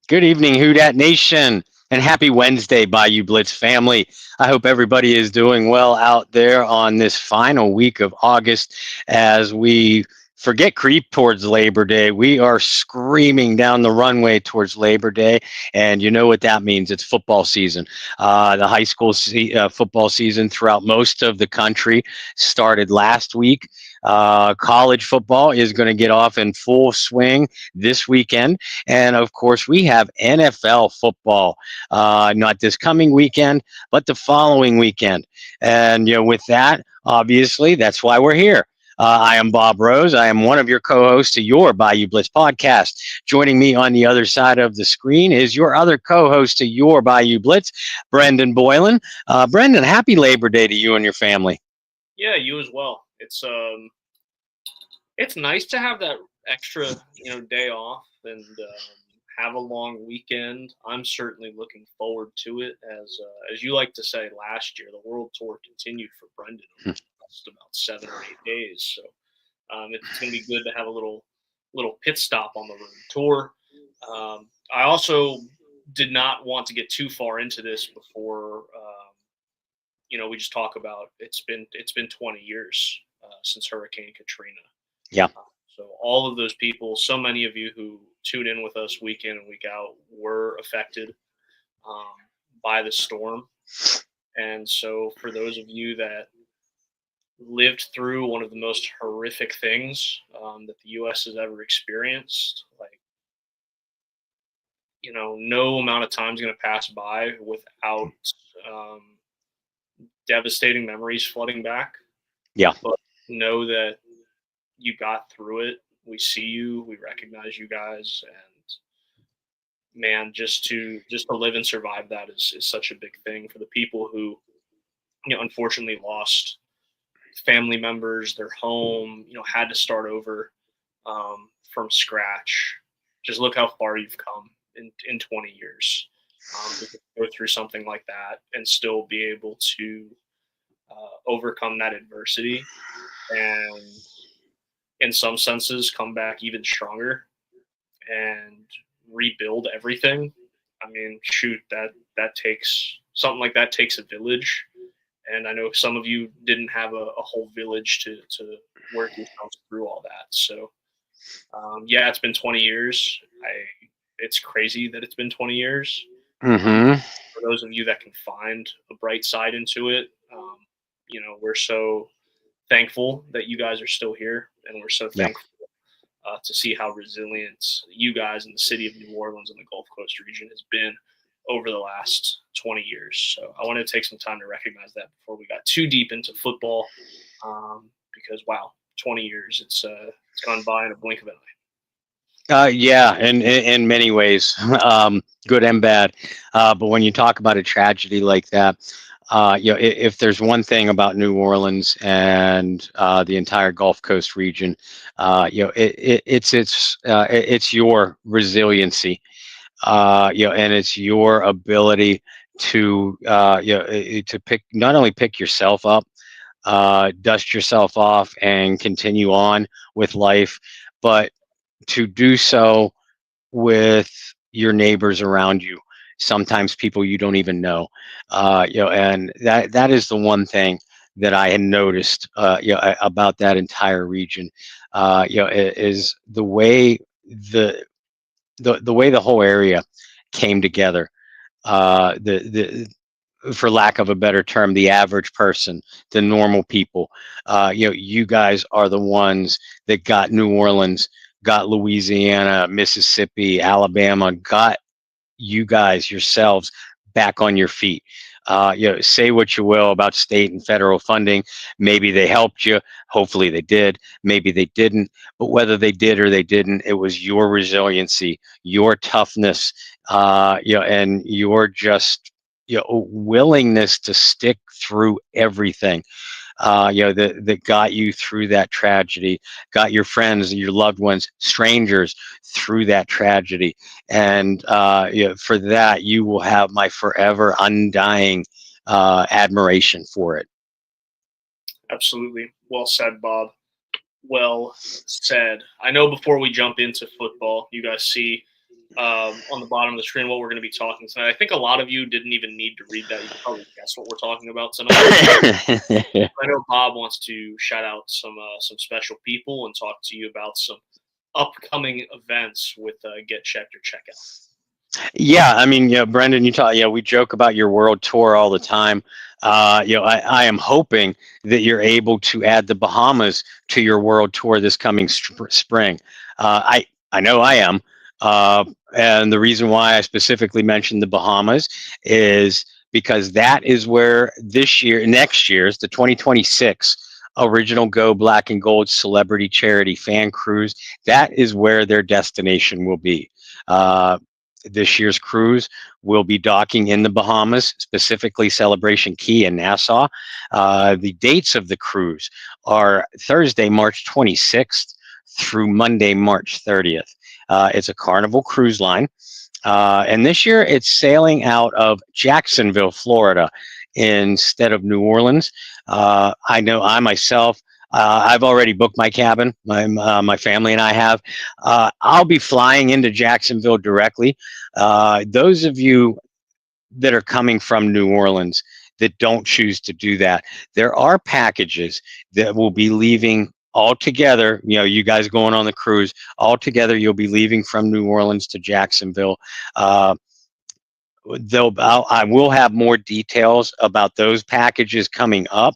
Good evening, Who Dat Nation, and happy Wednesday, Bayou Blitz family. I hope everybody is doing well out there on this final week of August as we creep towards Labor Day. We are screaming down the runway towards Labor Day, and you know what that means. It's football season. The high school football season throughout most of the country started last week. College football is going to get off in full swing this weekend. And of course, we have NFL football, not this coming weekend, but the following weekend. And, with that, obviously, that's why we're here. I am Bob Rose. I am one of your co hosts to your Bayou Blitz podcast. Joining me on the other side of the screen is your other co host to your Bayou Blitz, Brendan Boylan. Brendan, happy Labor Day to you and your family. Yeah, you as well. It's nice to have that extra day off and have a long weekend. I'm certainly looking forward to it. As you like to say, last year the world tour continued for Brendan over just about 7 or 8 days. So it's going to be good to have a little pit stop on the road tour. I also did not want to get too far into this before. We just talk about it's been 20 years since Hurricane Katrina. Yeah. So all of those people, so many of you who tune in with us week in and week out, were affected by the storm. And so for those of you that lived through one of the most horrific things that the U.S. has ever experienced, no amount of time is going to pass by without devastating memories flooding back. Yeah. But know that you got through it. We see you. We recognize you guys. And man, just to live and survive that is such a big thing for the people who, unfortunately lost family members, their home, had to start over from scratch. Just look how far you've come in 20 years. To go through something like that and still be able to overcome that adversity and in some senses come back even stronger and rebuild everything. I mean, shoot, that takes something like that takes a village. And I know some of you didn't have a whole village to work yourselves through all that. So yeah, it's been 20 years. It's crazy that it's been 20 years. Mm-hmm. For those of you that can find a bright side into it, we're so thankful that you guys are still here, and we're so thankful to see how resilient you guys in the city of New Orleans and the Gulf Coast region has been over the last 20 years. So I wanted to take some time to recognize that before we got too deep into football, because wow, 20 years, it's gone by in a blink of an eye. Yeah, in many ways, good and bad. But when you talk about a tragedy like that, if there's one thing about New Orleans and the entire Gulf Coast region, it's your resiliency, and it's your ability to to not only pick yourself up, dust yourself off, and continue on with life, but to do so with your neighbors around you, sometimes people you don't even know, and that is the one thing that I had noticed, about that entire region, is the way the way the whole area came together. The For lack of a better term, the average person, the normal people, you guys are the ones that got New Orleans, got Louisiana, Mississippi, Alabama, got you guys yourselves back on your feet. Say what you will about state and federal funding. Maybe they helped you. Hopefully they did. Maybe they didn't. But whether they did or they didn't, it was your resiliency, your toughness, and your just willingness to stick through everything, that got you through that tragedy, got your friends, your loved ones, strangers through that tragedy. And for that, you will have my forever undying admiration for it. Absolutely. Well said, Bob. Well said. I know before we jump into football, you guys see on the bottom of the screen what we're going to be talking tonight. I think a lot of you didn't even need to read that. You can probably guess what we're talking about tonight. I know Bob wants to shout out some special people and talk to you about some upcoming events with Get Checked or Checkout. Yeah, I mean, Brendan, we joke about your world tour all the time. I am hoping that you're able to add the Bahamas to your world tour this coming spring. I know I am, and the reason why I specifically mentioned the Bahamas is because that is where next year's the 2026 original Go Black and Gold Celebrity Charity Fan Cruise. That is where their destination will be. This year's cruise will be docking in the Bahamas, specifically Celebration Key in Nassau. The dates of the cruise are Thursday, March 26th through Monday, March 30th. It's a Carnival cruise line. And this year it's sailing out of Jacksonville, Florida, instead of New Orleans. I know I myself, I've already booked my cabin. My family and I have. I'll be flying into Jacksonville directly. Those of you that are coming from New Orleans that don't choose to do that, there are packages that will be leaving altogether. You guys going on the cruise altogether. You'll be leaving from New Orleans to Jacksonville. I will have more details about those packages coming up.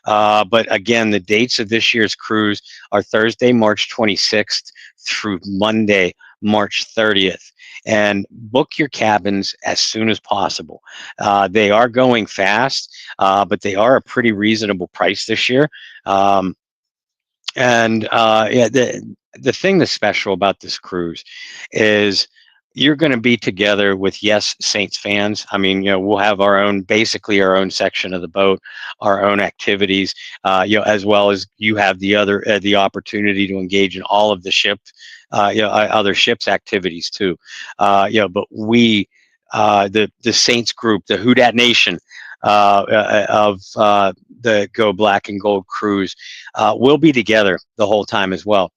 But again, the dates of this year's cruise are Thursday, March 26th through Monday, March 30th. And book your cabins as soon as possible. They are going fast, but they are a pretty reasonable price this year. The thing that's special about this cruise is you're going to be together with Saints fans. I mean, we'll have basically our own section of the boat, our own activities, as well as you have the opportunity to engage in all of the other ships activities too. But we, the Saints group, the Who Dat Nation of the Go Black and Gold cruise, will be together the whole time as well.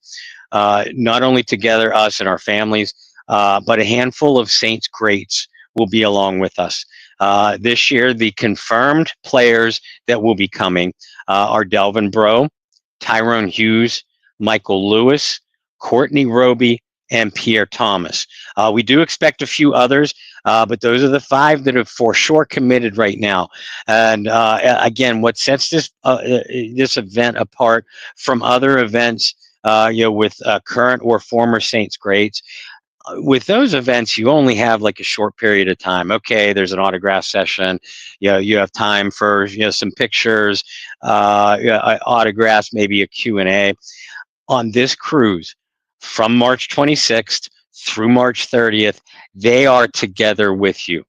Not only together, us and our families, but a handful of Saints greats will be along with us. This year, the confirmed players that will be coming are Delvin Breaux, Tyrone Hughes, Michael Lewis, Courtney Roby, and Pierre Thomas. We do expect a few others, but those are the 5 that have for sure committed right now. And again, what sets this event apart from other events, with current or former Saints greats, with those events, you only have like a short period of time. Okay, there's an autograph session. You have time for some pictures, autographs, maybe a Q&A. On this cruise, from March 26th through March 30th, they are together with you.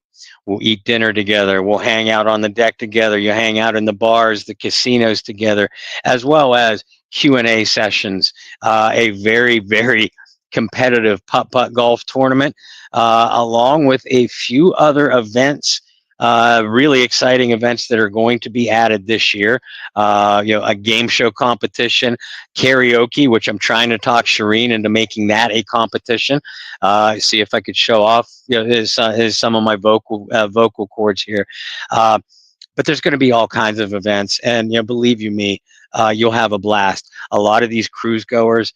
We'll eat dinner together. We'll hang out on the deck together. You hang out in the bars, the casinos together, as well as Q&A sessions. A very, very competitive putt-putt golf tournament, along with a few other events, really exciting events that are going to be added this year. A game show competition, karaoke, which I'm trying to talk Shireen into making that a competition. See if I could show off some of my vocal cords here. But there's going to be all kinds of events, and believe you me, you'll have a blast. A lot of these cruise goers,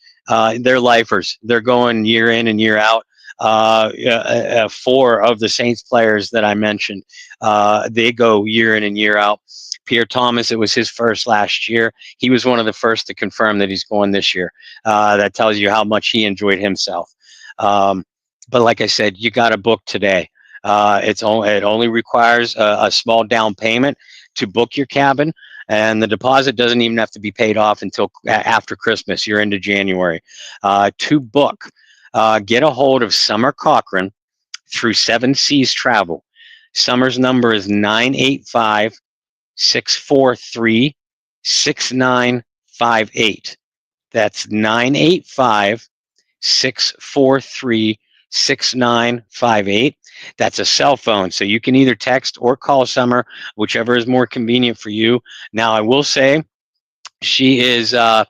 they're lifers. They're going year in and year out. 4 of the Saints players that I mentioned, they go year in and year out. Pierre Thomas, it was his first last year. He was one of the first to confirm that he's going this year. That tells you how much he enjoyed himself. But like I said, you got to book today. It only requires a small down payment to book your cabin, and the deposit doesn't even have to be paid off until after Christmas. You're into January. To book, get a hold of Summer Cochran through 7 Seas Travel. Summer's number is 985-643-6958. That's 985-643-6958. That's a cell phone, so you can either text or call Summer, whichever is more convenient for you. Now, I will say she is on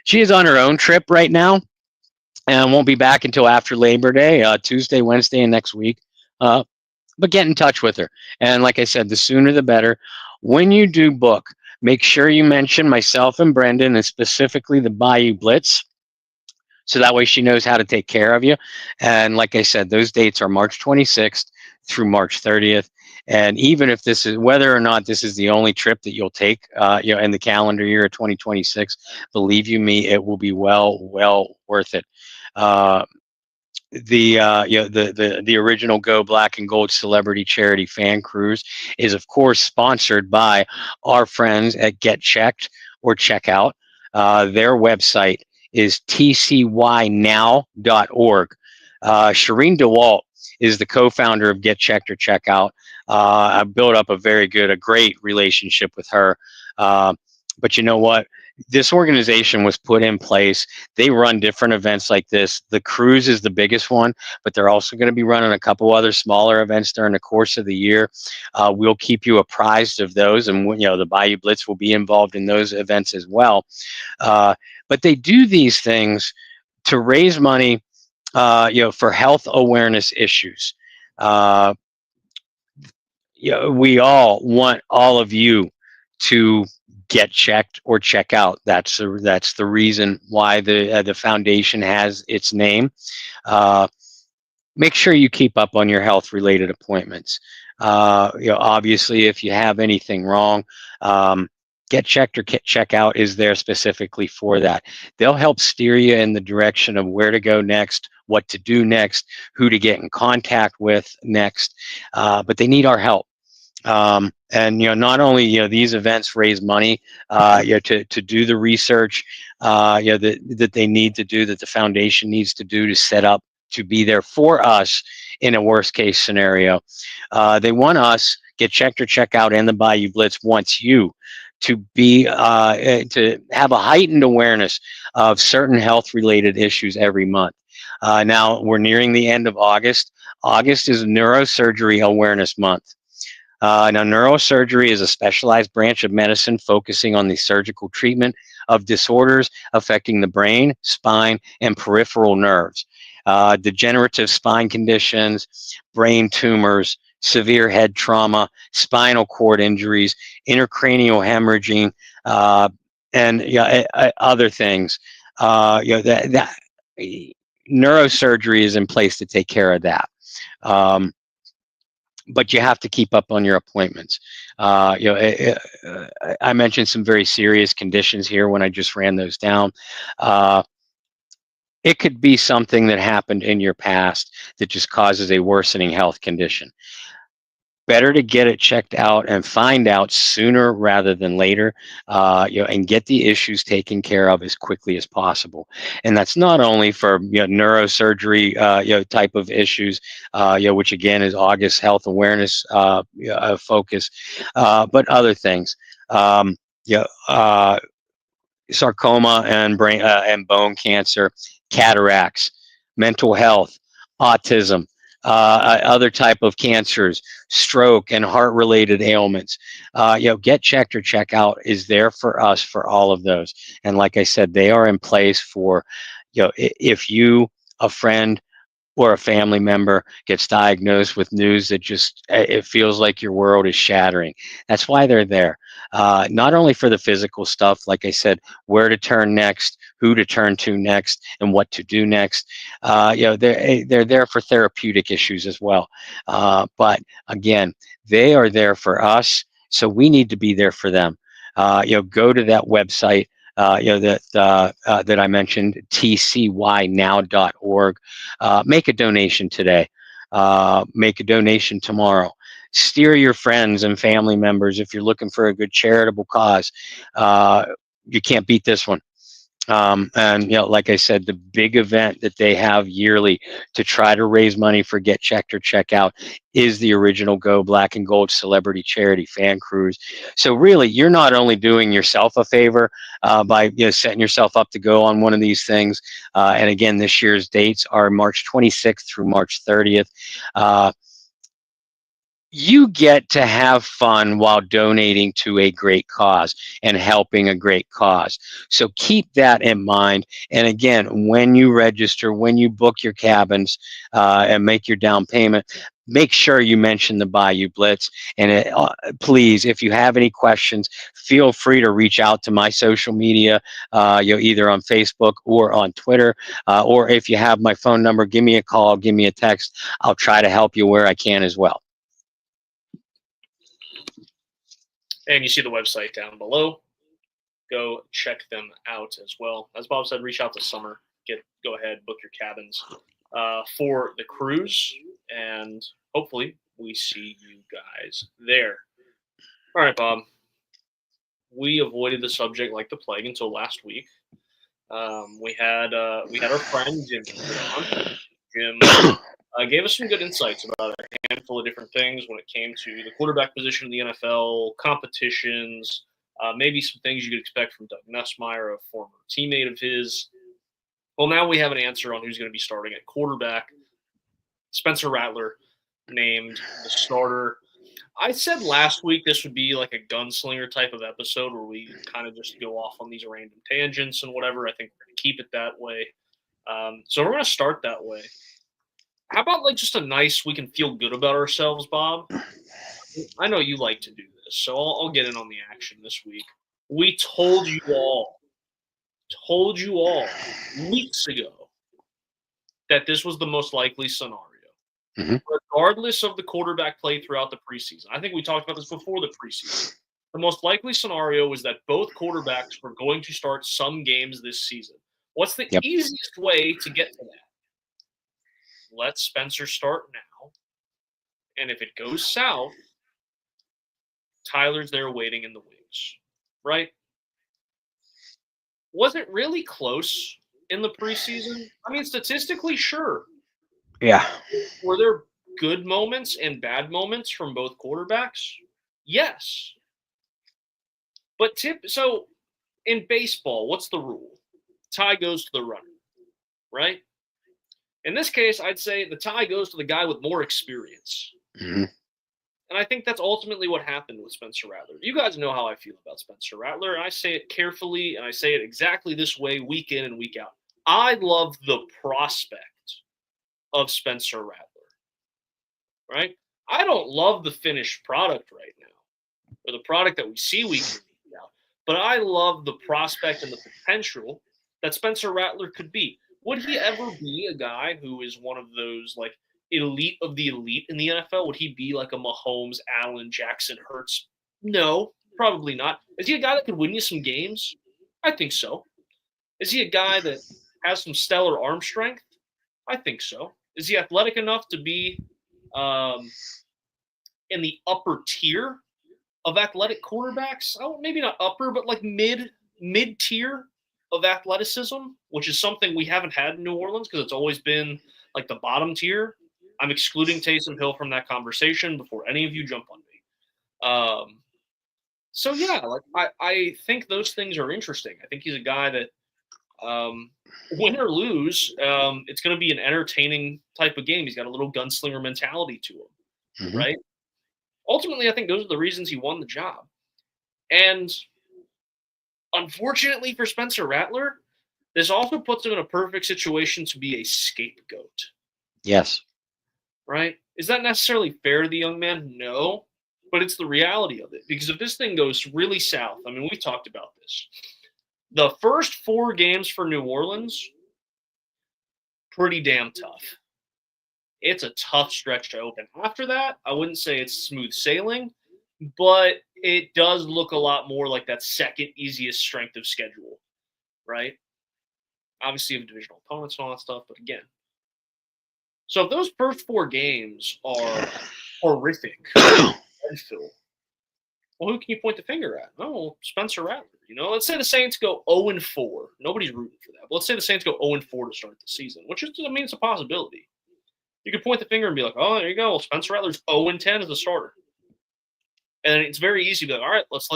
her own trip right now. and won't be back until after Labor Day, Tuesday, Wednesday, and next week. Uh, but get in touch with her. And like I said, the sooner the better. When you do book, make sure you mention myself and Brendan, and specifically the Bayou Blitz, so that way she knows how to take care of you. And like I said, those dates are March 26th through March 30th. And even if this is, whether or not this is the only trip that you'll take, in the calendar year of 2026, believe you me, it will be well worth it. Uh, the original Go Black and Gold Celebrity Charity Fan Cruise is of course sponsored by our friends at Get Checked or Checkout. Their website is tcynow.org. Shireen DeWalt is the co-founder of Get Checked or Checkout. I built up a great relationship with her. But you know what? This organization was put in place. They run different events like this. The cruise is the biggest one, but they're also going to be running a couple other smaller events during the course of the year. We'll keep you apprised of those, and the Bayou Blitz will be involved in those events as well. But they do these things to raise money, for health awareness issues. Uh, we all want all of you to get checked or check out. That's the reason why the foundation has its name. Uh, Make sure you keep up on your health related appointments. Obviously, if you have anything wrong, Get Checked or Check Out is there specifically for that. They'll help steer you in the direction of where to go next, what to do next, who to get in contact with next. But they need our help. And not only these events raise money, to do the research, that they need to do, that the foundation needs to do to set up to be there for us in a worst case scenario. They want us, Get Checked or Check Out, and the Bayou Blitz wants you to be to have a heightened awareness of certain health related issues every month. Now we're nearing the end of August. August is Neurosurgery Awareness Month. Now, neurosurgery is a specialized branch of medicine focusing on the surgical treatment of disorders affecting the brain, spine, and peripheral nerves. Degenerative spine conditions, brain tumors, severe head trauma, spinal cord injuries, intracranial hemorrhaging, and other things. That neurosurgery is in place to take care of that. But you have to keep up on your appointments. I mentioned some very serious conditions here when I just ran those down. It could be something that happened in your past that just causes a worsening health condition. Better to get it checked out and find out sooner rather than later, and get the issues taken care of as quickly as possible. And that's not only for neurosurgery, type of issues, which again is August health awareness focus, but other things. Sarcoma and brain and bone cancer, cataracts, mental health, autism, other type of cancers, stroke, and heart-related ailments. Get checked or check out is there for us for all of those. And like I said, they are in place for, if you, a friend, or a family member gets diagnosed with news that just it feels like your world is shattering. That's why they're there. Not only for the physical stuff, like I said, where to turn next, who to turn to next, and what to do next. They're there for therapeutic issues as well. But again, they are there for us, so we need to be there for them. Go to that website. That I mentioned, tcynow.org. Make a donation today. Make a donation tomorrow. Steer your friends and family members if you're looking for a good charitable cause. You can't beat this one. And like I said, the big event that they have yearly to try to raise money for Get Checked or Check Out is the original Go Black and Gold Celebrity Charity Fan Cruise. So really, you're not only doing yourself a favor by setting yourself up to go on one of these things. And again, this year's dates are March 26th through March 30th. you get to have fun while donating to a great cause and helping a great cause. So keep that in mind. And again, when you register, when you book your cabins and make your down payment, make sure you mention the Bayou Blitz. And please, if you have any questions, feel free to reach out to my social media, either on Facebook or on Twitter, or if you have my phone number, give me a call, give me a text. I'll try to help you where I can as well. And you see the website down below. Go check them out as well. As Bob said, reach out to Summer. Go ahead, book your cabins for the cruise, and hopefully we see you guys there. All right, Bob. We avoided the subject like the plague until last week. We had our friend Jim on. Jim gave us some good insights about a handful of different things when it came to the quarterback position in the NFL, competitions, maybe some things you could expect from Doug Nussmeier, a former teammate of his. Well, now we have an answer on who's going to be starting at quarterback. Spencer Rattler named the starter. I said last week this would be like a gunslinger type of episode where we kind of just go off on these random tangents and whatever. I think we're going to keep it that way. So we're going to start that way. How about like just a nice, we can feel good about ourselves, Bob? I know you like to do this, so I'll get in on the action this week. We told you all weeks ago that this was the most likely scenario. Mm-hmm. Regardless of the quarterback play throughout the preseason. I think we talked about this before the preseason. The most likely scenario was that both quarterbacks were going to start some games this season. What's the easiest way to get to that? Let Spencer start now. And if it goes south, Tyler's there waiting in the wings. Right? Was it really close in the preseason? I mean, statistically, sure. Yeah. Were there good moments and bad moments from both quarterbacks? Yes. But so in baseball, what's the rule? Tie goes to the runner, right? In this case, I'd say the tie goes to the guy with more experience. Mm-hmm. And I think that's ultimately what happened with Spencer Rattler. You guys know how I feel about Spencer Rattler, and I say it carefully, and I say it exactly this way week in and week out. I love the prospect of Spencer Rattler, right? I don't love the finished product right now, or the product that we see week in and week out, but I love the prospect and the potential that Spencer Rattler could be. Would he ever be a guy who is one of those like elite of the elite in the NFL? Would he be like a Mahomes, Allen, Jackson, Hurts? No, probably not. Is he a guy that could win you some games? I think so. Is he a guy that has some stellar arm strength? I think so. Is he athletic enough to be in the upper tier of athletic quarterbacks? Oh, maybe not upper, but like mid tier of athleticism, which is something we haven't had in New Orleans because it's always been like the bottom tier. I'm excluding Taysom Hill from that conversation before any of you jump on me. So yeah, like I think those things are interesting. I think he's a guy that win or lose, it's going to be an entertaining type of game. He's got a little gunslinger mentality to him, mm-hmm. right? Ultimately, I think those are the reasons he won the job. And unfortunately for Spencer Rattler, this also puts him in a perfect situation to be a scapegoat. Yes. Right? Is that necessarily fair to the young man? No. But it's the reality of it. Because if this thing goes really south, I mean, we talked about this. The first 4 games for New Orleans, pretty damn tough. It's a tough stretch to open. After that, I wouldn't say it's smooth sailing, but it does look a lot more like that second easiest strength of schedule, right? Obviously, you have divisional opponents and all that stuff, but again. So if those first 4 games are horrific, well, who can you point the finger at? Oh, Spencer Rattler. You know, let's say the Saints go 0-4. Nobody's rooting for that. But let's say the Saints go 0-4 to start the season, which is, I mean, it's a possibility. You could point the finger and be like, oh, there you go. Well, Spencer Rattler's 0-10 as a starter. And it's very easy to be like, all right, let's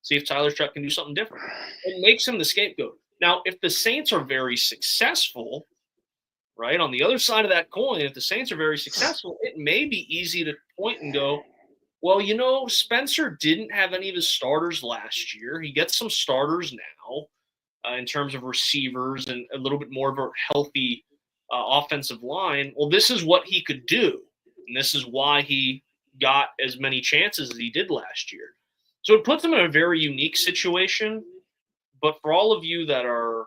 see if Tyler Shuck can do something different. It makes him the scapegoat. Now, if the Saints are very successful, right? On the other side of that coin, if the Saints are very successful, it may be easy to point and go, well, Spencer didn't have any of his starters last year. He gets some starters now in terms of receivers and a little bit more of a healthy offensive line. Well, this is what he could do, and this is why he got as many chances as he did last year. So it puts him in a very unique situation. But for all of you that are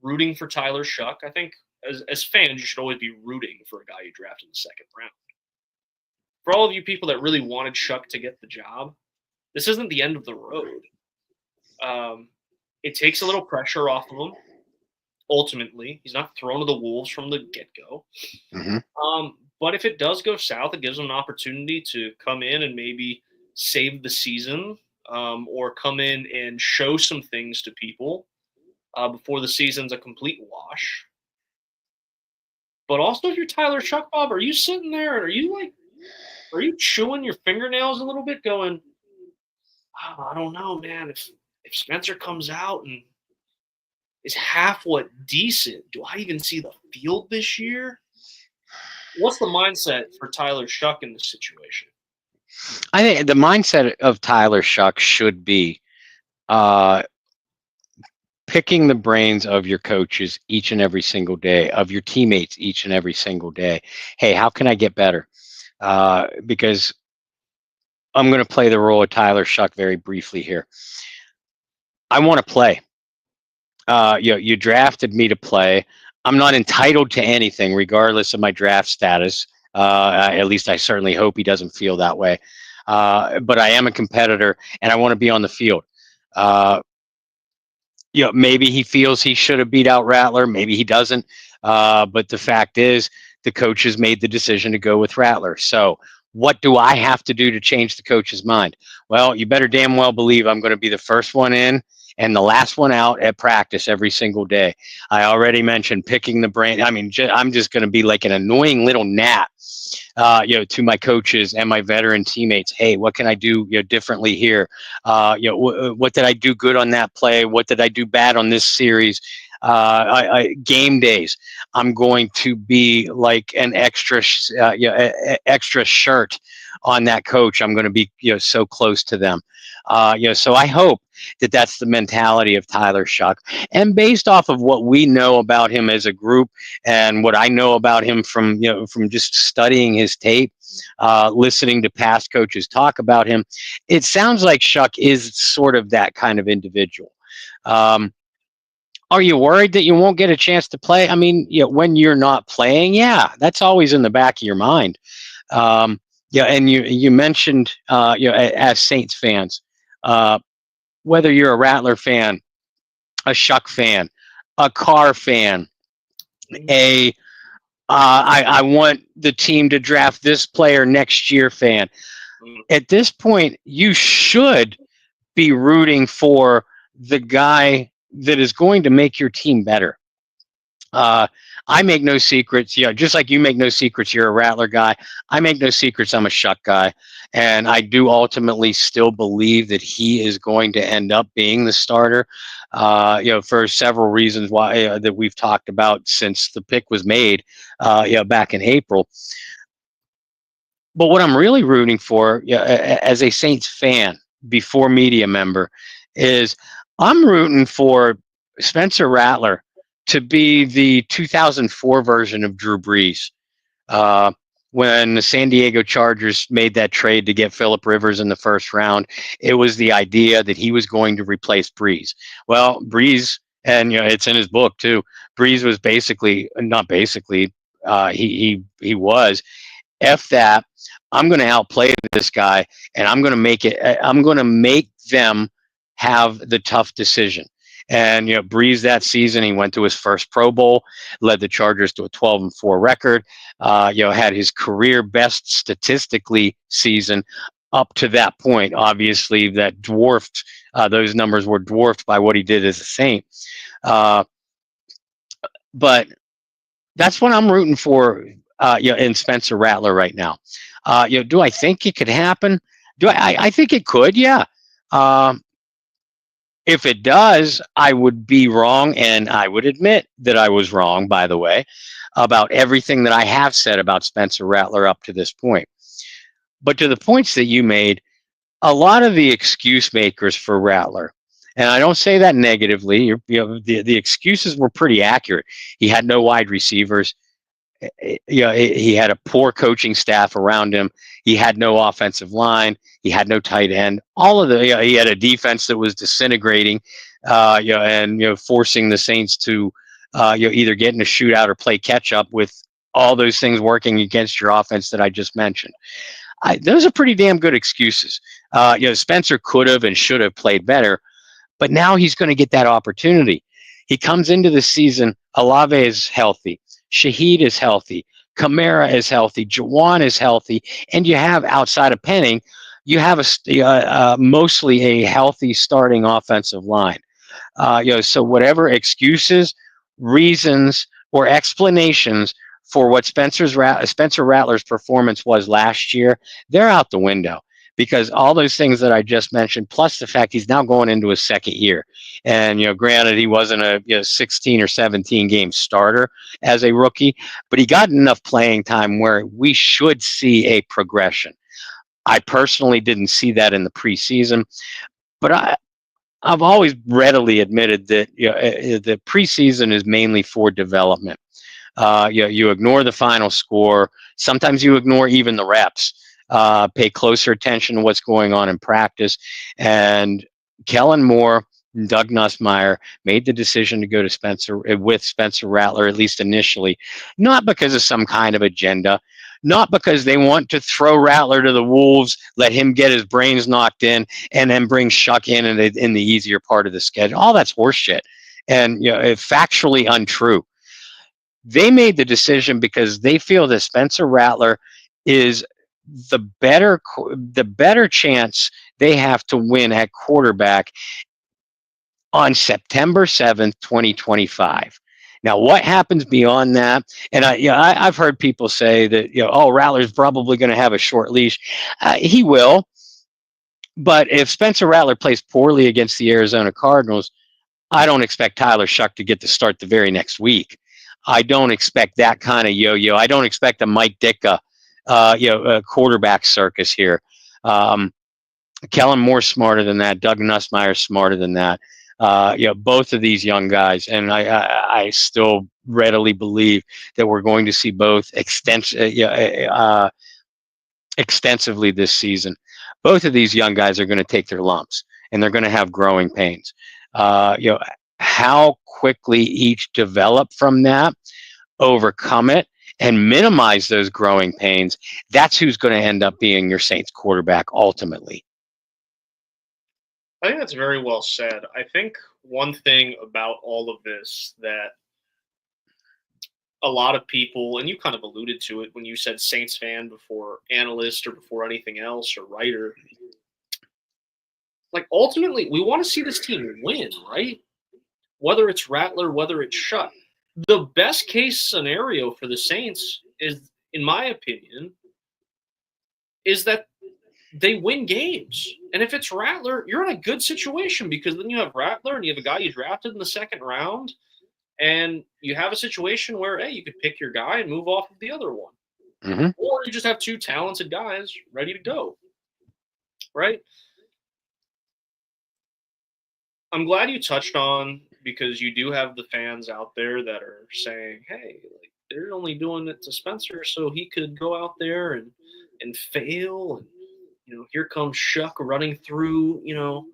rooting for Tyler Shuck, I think as fans, you should always be rooting for a guy you drafted in the second round. For all of you people that really wanted Shuck to get the job, this isn't the end of the road. It takes a little pressure off of him. Ultimately, he's not thrown to the wolves from the get-go. Mm-hmm. But if it does go south, it gives him an opportunity to come in and maybe save the season, or come in and show some things to people before the season's a complete wash. But also, if you're Tyler Shuck, Bob, are you sitting there and are you chewing your fingernails a little bit, going, oh, I don't know, man. If Spencer comes out and is half what decent, do I even see the field this year? What's the mindset for Tyler Shuck in this situation? I think the mindset of Tyler Shuck should be picking the brains of your coaches each and every single day, of your teammates each and every single day. Hey, how can I get better? Because I'm going to play the role of Tyler Shuck very briefly here. I want to play. You drafted me to play. I'm not entitled to anything, regardless of my draft status. At least I certainly hope he doesn't feel that way. But I am a competitor, and I want to be on the field. Maybe he feels he should have beat out Rattler. Maybe he doesn't. But the fact is, the coaches made the decision to go with Rattler. So what do I have to do to change the coach's mind? Well, you better damn well believe I'm going to be the first one in and the last one out at practice every single day. I already mentioned picking the brain. I mean, I'm just going to be like an annoying little gnat, to my coaches and my veteran teammates. Hey, what can I do differently here? What did I do good on that play? What did I do bad on this series? Game days, I'm going to be like an extra shirt on that coach. I'm going to be so close to them. So I hope that that's the mentality of Tyler Shuck. And based off of what we know about him as a group and what I know about him from just studying his tape, listening to past coaches talk about him, it sounds like Shuck is sort of that kind of individual. Are you worried that you won't get a chance to play? I mean, when you're not playing, that's always in the back of your mind. And you mentioned, as Saints fans, whether you're a Rattler fan, a Shuck fan, a Carr fan, I want the team to draft this player next year fan. At this point, you should be rooting for the guy that is going to make your team better. I make no secrets, just like you make no secrets you're a Rattler guy. I make no secrets I'm a Shuck guy. And I do ultimately still believe that he is going to end up being the starter, for several reasons why that we've talked about since the pick was made, back in April. But what I'm really rooting for, as a Saints fan, before media member, is I'm rooting for Spencer Rattler to be the 2004 version of Drew Brees. When the San Diego Chargers made that trade to get Phillip Rivers in the first round, it was the idea that he was going to replace Brees. Well, Brees, and it's in his book too, Brees was he was, F that, I'm going to outplay this guy, and I'm going to make them have the tough decision. And Brees that season, he went to his first Pro Bowl, led the Chargers to a 12-4 record. Had his career best statistically season up to that point. Obviously, that dwarfed those numbers were dwarfed by what he did as a Saint. But that's what I'm rooting for. In Spencer Rattler right now. Do I think it could happen? I think it could, yeah. If it does, I would be wrong, and I would admit that I was wrong, by the way, about everything that I have said about Spencer Rattler up to this point. But to the points that you made, a lot of the excuse makers for Rattler, and I don't say that negatively, the excuses were pretty accurate. He had no wide receivers. He had a poor coaching staff around him. He had no offensive line. He had no tight end. All of he had a defense that was disintegrating, and forcing the Saints to, either get in a shootout or play catch up with all those things working against your offense that I just mentioned. Those are pretty damn good excuses. Spencer could have and should have played better, but now he's going to get that opportunity. He comes into the season, Olave is healthy, Shaheed is healthy, Kamara is healthy, Jawan is healthy, and you have, outside of Penning, you have mostly a healthy starting offensive line. So whatever excuses, reasons, or explanations for what Spencer Rattler's performance was last year, they're out the window, because all those things that I just mentioned, plus the fact he's now going into his second year. And, granted, he wasn't a 16 or 17 game starter as a rookie, but he got enough playing time where we should see a progression. I personally didn't see that in the preseason, but I've always readily admitted that the preseason is mainly for development. You ignore the final score. Sometimes you ignore even the reps. Pay closer attention to what's going on in practice. And Kellen Moore and Doug Nussmeier made the decision to go to with Spencer Rattler, at least initially, not because of some kind of agenda, not because they want to throw Rattler to the wolves, let him get his brains knocked in, and then bring Shuck in the easier part of the schedule. All that's horseshit, and factually untrue. They made the decision because they feel that Spencer Rattler is the better chance they have to win at quarterback on September 7th, 2025. Now, what happens beyond that? And I've heard people say that, Rattler's probably going to have a short leash. He will. But if Spencer Rattler plays poorly against the Arizona Cardinals, I don't expect Tyler Shuck to get to start the very next week. I don't expect that kind of yo-yo. I don't expect a Mike Ditka, quarterback circus here. Kellen Moore's smarter than that. Doug Nussmeier's smarter than that. Both of these young guys, and I still readily believe that we're going to see both extensively this season. Both of these young guys are going to take their lumps, and they're going to have growing pains. How quickly each develop from that, overcome it, and minimize those growing pains, that's who's going to end up being your Saints quarterback ultimately. I think that's very well said. I think one thing about all of this that a lot of people, and you kind of alluded to it when you said Saints fan before analyst or before anything else or writer, like ultimately we want to see this team win, right? Whether it's Rattler, whether it's Shuck. The best case scenario for the Saints is, in my opinion, is that they win games. And if it's Rattler, you're in a good situation, because then you have Rattler and you have a guy you drafted in the second round, and you have a situation where, hey, you could pick your guy and move off of the other one. Mm-hmm. Or you just have two talented guys ready to go, right? I'm glad you touched on, because you do have the fans out there that are saying, hey, like, they're only doing it to Spencer so he could go out there and fail, and here comes Shuck running through the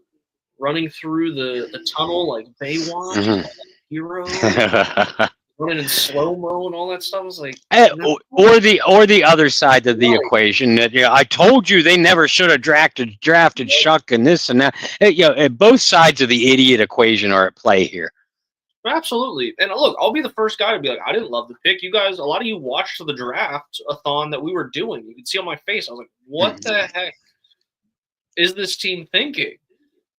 tunnel like Baywatch, Mm-hmm. hero, running in slow mo and all that stuff. I was like, or the other side of the equation, that I told you they never should have drafted Shuck and this and that. Both sides of the idiot equation are at play here. Absolutely. And look, I'll be the first guy to be like, I didn't love the pick. You guys, a lot of you watched the draft-a-thon that we were doing. You could see on my face, I was like, what the heck is this team thinking?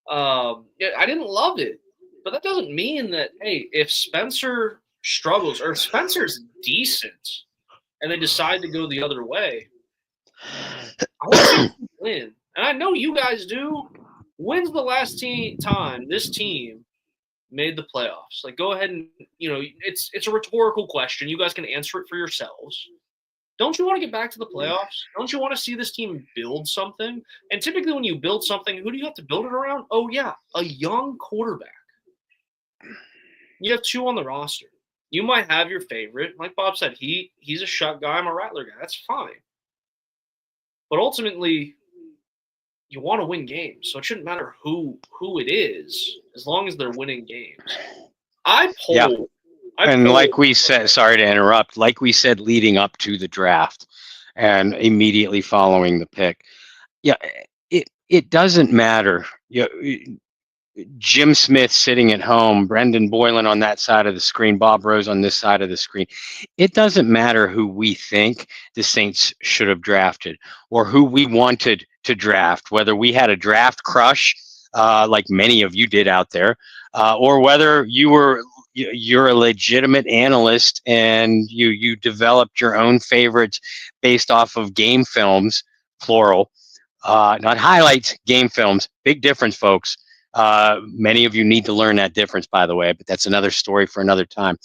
I didn't love it. But that doesn't mean that, hey, if Spencer struggles or if Spencer's decent and they decide to go the other way, I want to see him win. And I know you guys do. When's the last time this team made the playoffs? Like, go ahead and, it's a rhetorical question. You guys can answer it for yourselves. Don't you want to get back to the playoffs? Don't you want to see this team build something? And typically when you build something, who do you have to build it around? Oh, yeah, a young quarterback. You have 2 on the roster. You might have your favorite. Like Bob said, he's a Shuck guy. I'm a Rattler guy. That's fine. But ultimately, you want to win games. So it shouldn't matter who it is, as long as they're winning games. Like we said, sorry to interrupt, like we said leading up to the draft and immediately following the pick, it doesn't matter. Jim Smith sitting at home, Brendan Boylan on that side of the screen, Bob Rose on this side of the screen. It doesn't matter who we think the Saints should have drafted or who we wanted to draft, whether we had a draft crush, like many of you did out there, or whether you're a legitimate analyst and you developed your own favorites based off of game films, plural, not highlights, game films. Big difference, folks. Many of you need to learn that difference, by the way, but that's another story for another time.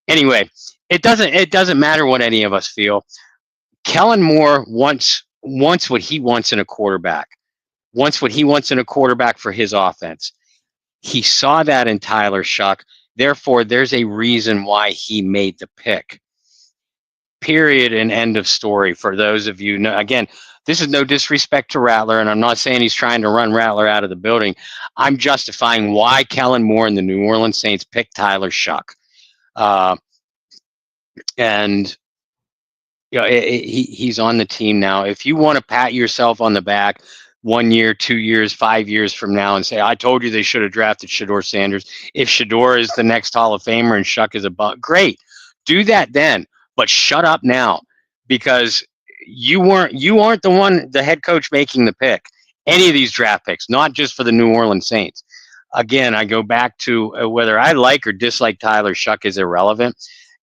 Anyway, it doesn't matter what any of us feel. Kellen Moore wants what he wants in a quarterback. Wants what he wants in a quarterback for his offense. He saw that in Tyler Shuck. Therefore, there's a reason why he made the pick. Period and end of story. For those of you, again, this is no disrespect to Rattler, and I'm not saying he's trying to run Rattler out of the building. I'm justifying why Kellen Moore and the New Orleans Saints picked Tyler Shuck. And he's on the team now. If you want to pat yourself on the back 1 year, 2 years, 5 years from now and say, I told you they should have drafted Shedeur Sanders. If Shedeur is the next Hall of Famer and Shuck is a buck, great. Do that then. But shut up now, because you aren't the head coach making the pick. Any of these draft picks, not just for the New Orleans Saints. Again, I go back to whether I like or dislike Tyler Shuck is irrelevant.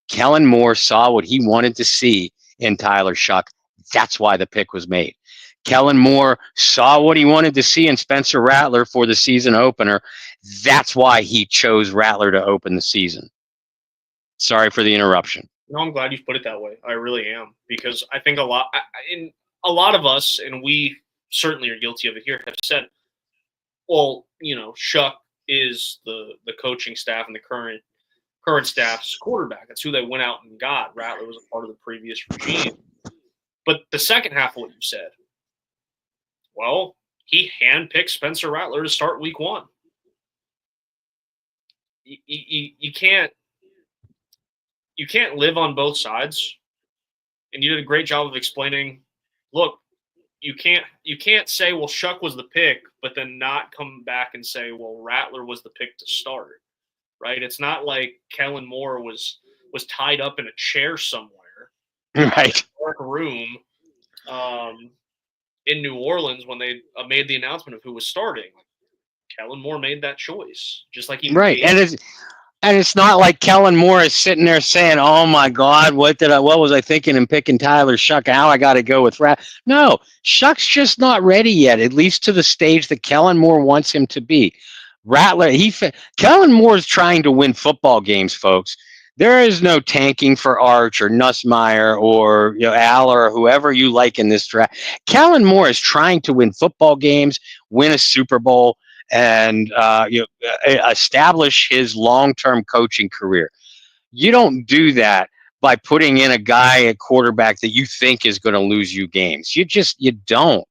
Kellen Moore saw what he wanted to see in Tyler Shuck. That's why the pick was made. Kellen Moore saw what he wanted to see in Spencer Rattler for the season opener. That's why he chose Rattler to open the season. Sorry for the interruption. No, I'm glad you put it that way. I really am, because I think a lot of us, and we certainly are guilty of it here, have said, well, Shuck is the coaching staff and the current staff's quarterback. That's who they went out and got. Rattler was a part of the previous regime. But the second half of what you said, well, he handpicked Spencer Rattler to start week 1. You can't live on both sides. And you did a great job of explaining, look, you can't say, well, Shuck was the pick, but then not come back and say, well, Rattler was the pick to start. Right? It's not like Kellen Moore was tied up in a chair somewhere, right, in a dark room, in New Orleans when they made the announcement of who was starting. Kellen Moore made that choice, just like he right, and it's not like Kellen Moore is sitting there saying, "Oh my God, what was I thinking in picking Tyler Shuck? Now I got to go with Rat." No, Shuck's just not ready yet, at least to the stage that Kellen Moore wants him to be. Rattler, Kellen Moore is trying to win football games, folks. There is no tanking for Arch or Nussmeier or Al or whoever you like in this draft. Kellen Moore is trying to win football games, win a Super Bowl, and establish his long-term coaching career. You don't do that by putting in a guy at quarterback that you think is going to lose you games. You don't.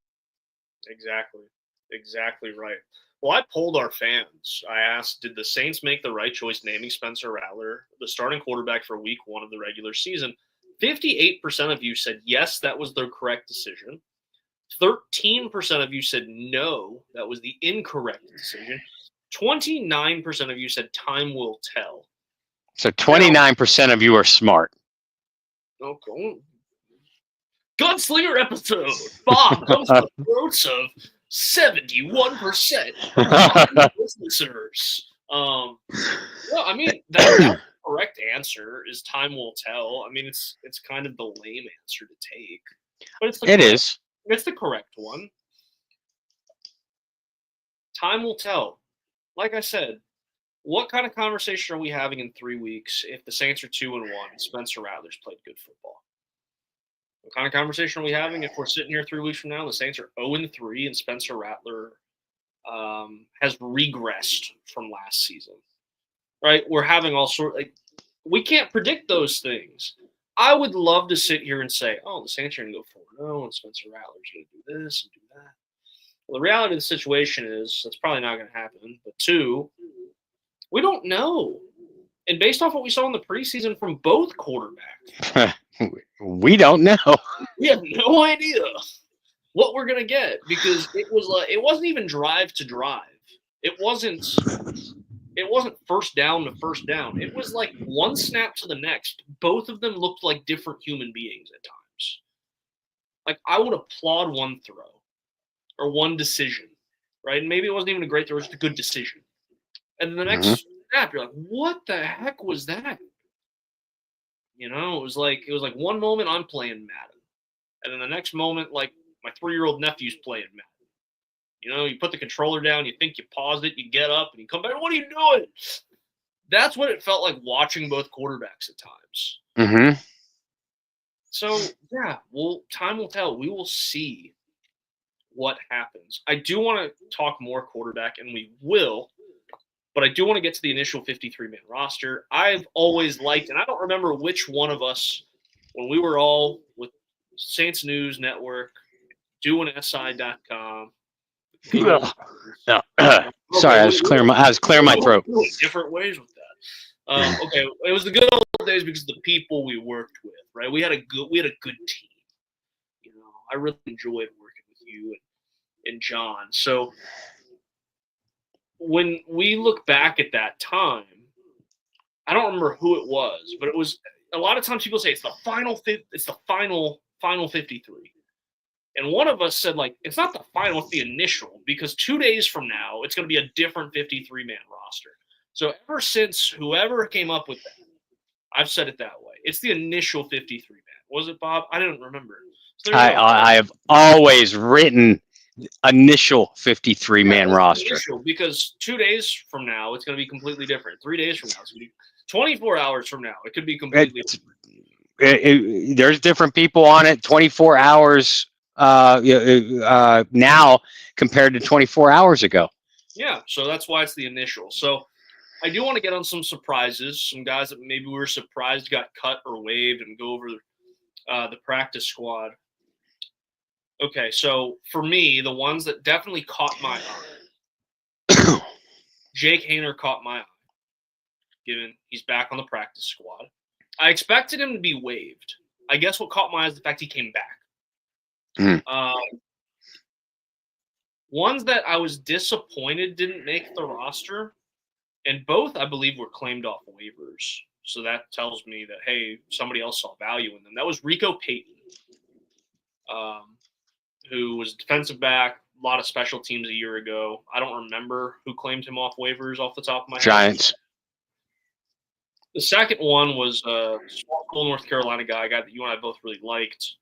Exactly right. Well, I polled our fans. I asked, did the Saints make the right choice naming Spencer Rattler the starting quarterback for week 1 of the regular season? 58% of you said yes, that was the correct decision. 13% of you said no, that was the incorrect decision. 29% of you said time will tell. So 29% of you are smart. Okay. Gunslinger episode. Bob comes to the throats of 71% listeners. Well, I mean, that correct answer is time will tell. I mean, it's kind of the lame answer to take, but it's the correct one. Time will tell. Like I said, what kind of conversation are we having in 3 weeks if the Saints are 2-1 and Spencer Rattler's played good football? What kind of conversation are we having if we're sitting here 3 weeks from now and the Saints are 0-3 and Spencer Rattler has regressed from last season? Right? We're having all sorts. We can't predict those things. I would love to sit here and say, oh, the Saints are going to go 4-0 and Spencer Rattler's going to do this and do that. Well, the reality of the situation is that's probably not going to happen. But 2, we don't know. And based off what we saw in the preseason from both quarterbacks, we don't know. We have no idea what we're gonna get because it wasn't even drive to drive. It wasn't first down to first down. It was like one snap to the next. Both of them looked like different human beings at times. Like I would applaud one throw or one decision, right? And maybe it wasn't even a great throw, it was just a good decision. And then the next snap, you're like, what the heck was that? It was like one moment I'm playing Madden. And then the next moment, like my 3-year-old nephew's playing Madden. You put the controller down, you think you paused it, you get up, and you come back, what are you doing? That's what it felt like watching both quarterbacks at times. Mm-hmm. So, yeah, time will tell. We will see what happens. I do want to talk more quarterback, and we will, but I do want to get to the initial 53-man roster. I've always liked, and I don't remember which one of us, when we were all with Saints News Network, doing SI.com. Sorry, I was clearing my throat. Different ways with that. Okay, it was the good old days because of the people we worked with, right? We had a good team. I really enjoyed working with you and John. So when we look back at that time, I don't remember who it was, but it was a lot of times people say it's the final 53. And one of us said, it's not the final, it's the initial, because 2 days from now, it's going to be a different 53-man roster. So ever since whoever came up with that, I've said it that way. It's the initial 53-man. Was it, Bob? I didn't remember. So I have always written initial 53-man roster. Because 2 days from now, it's going to be completely different. 3 days from now, it's going to be 24 hours from now. It could be completely different. There's different people on it. 24 hours now compared to 24 hours ago. Yeah, so that's why it's the initial. So I do want to get on some surprises, some guys that maybe we were surprised got cut or waived, and go over the practice squad. Okay, so for me, the ones that definitely caught my eye, Jake Haener caught my eye, given he's back on the practice squad. I expected him to be waived. I guess what caught my eye is the fact he came back. Ones that I was disappointed didn't make the roster, and both, I believe, were claimed off waivers. So that tells me that, hey, somebody else saw value in them. That was Rico Payton, who was a defensive back, a lot of special teams a year ago. I don't remember who claimed him off waivers off the top of my head. Giants. The second one was a small school North Carolina guy that you and I both really liked.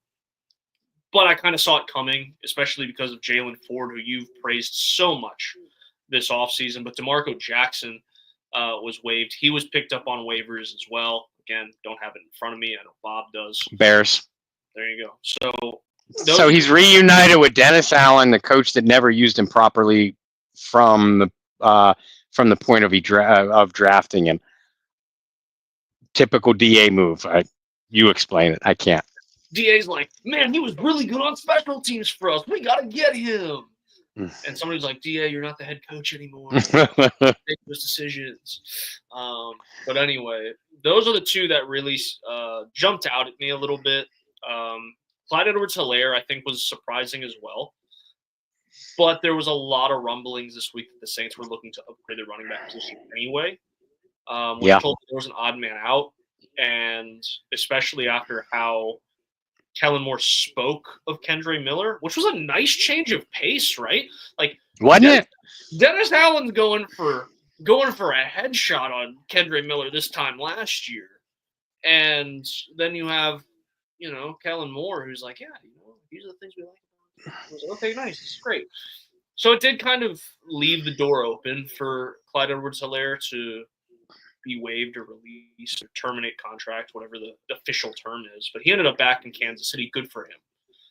But I kind of saw it coming, especially because of Jalen Ford, who you've praised so much this offseason. But DeMarco Jackson was waived. He was picked up on waivers as well. Again, don't have it in front of me. I know Bob does. Bears. There you go. So he's reunited with Dennis Allen, the coach that never used him properly from the point of drafting him. Typical DA move. You explain it. I can't. DA's like, man, he was really good on special teams for us. We got to get him. And somebody's like, DA, you're not the head coach anymore. Make those decisions. But anyway, those are the two that really jumped out at me a little bit. Clyde Edwards-Helaire, I think, was surprising as well. But there was a lot of rumblings this week that the Saints were looking to upgrade their running back position anyway. There was an odd man out, and especially after how Kellen Moore spoke of Kendre Miller, which was a nice change of pace, right? Wasn't it? Dennis Allen's going for a headshot on Kendre Miller this time last year, and then you have, Kellen Moore, who's like, yeah, these are the things we like. I was like, okay, nice, this is great. So it did kind of leave the door open for Clyde Edwards-Helaire to be waived or released or terminate contract, whatever the official term is. But he ended up back in Kansas City. Good for him.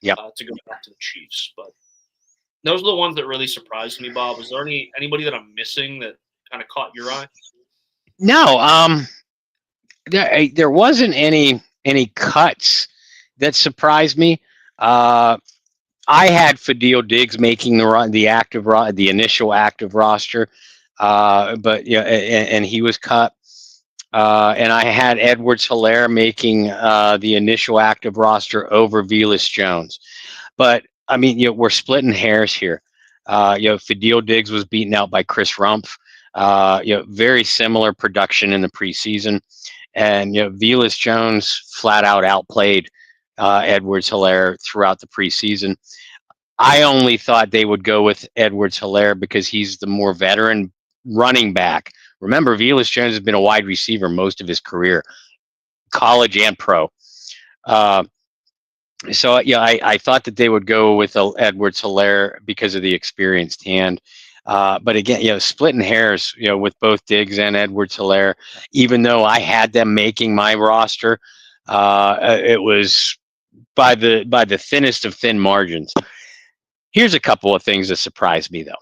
Yep. To go back to the Chiefs. But those are the ones that really surprised me, Bob. Was there anybody that I'm missing that kind of caught your eye? No, there wasn't any cuts that surprised me. I had Fadil Diggs making the initial active roster, but yeah, and he was cut. And I had Edwards-Helaire making the initial active roster over Velus Jones. But I mean, we're splitting hairs here. Fadil Diggs was beaten out by Chris Rumpf. Very similar production in the preseason, and Velus Jones flat out outplayed Edwards-Helaire throughout the preseason. I only thought they would go with Edwards-Helaire because he's the more veteran running back. Remember, Velus Jones has been a wide receiver most of his career, college and pro. So I thought that they would go with Edwards-Helaire because of the experienced hand. But again, splitting hairs, with both Diggs and Edwards-Helaire, even though I had them making my roster, it was by the thinnest of thin margins. Here's a couple of things that surprised me, though.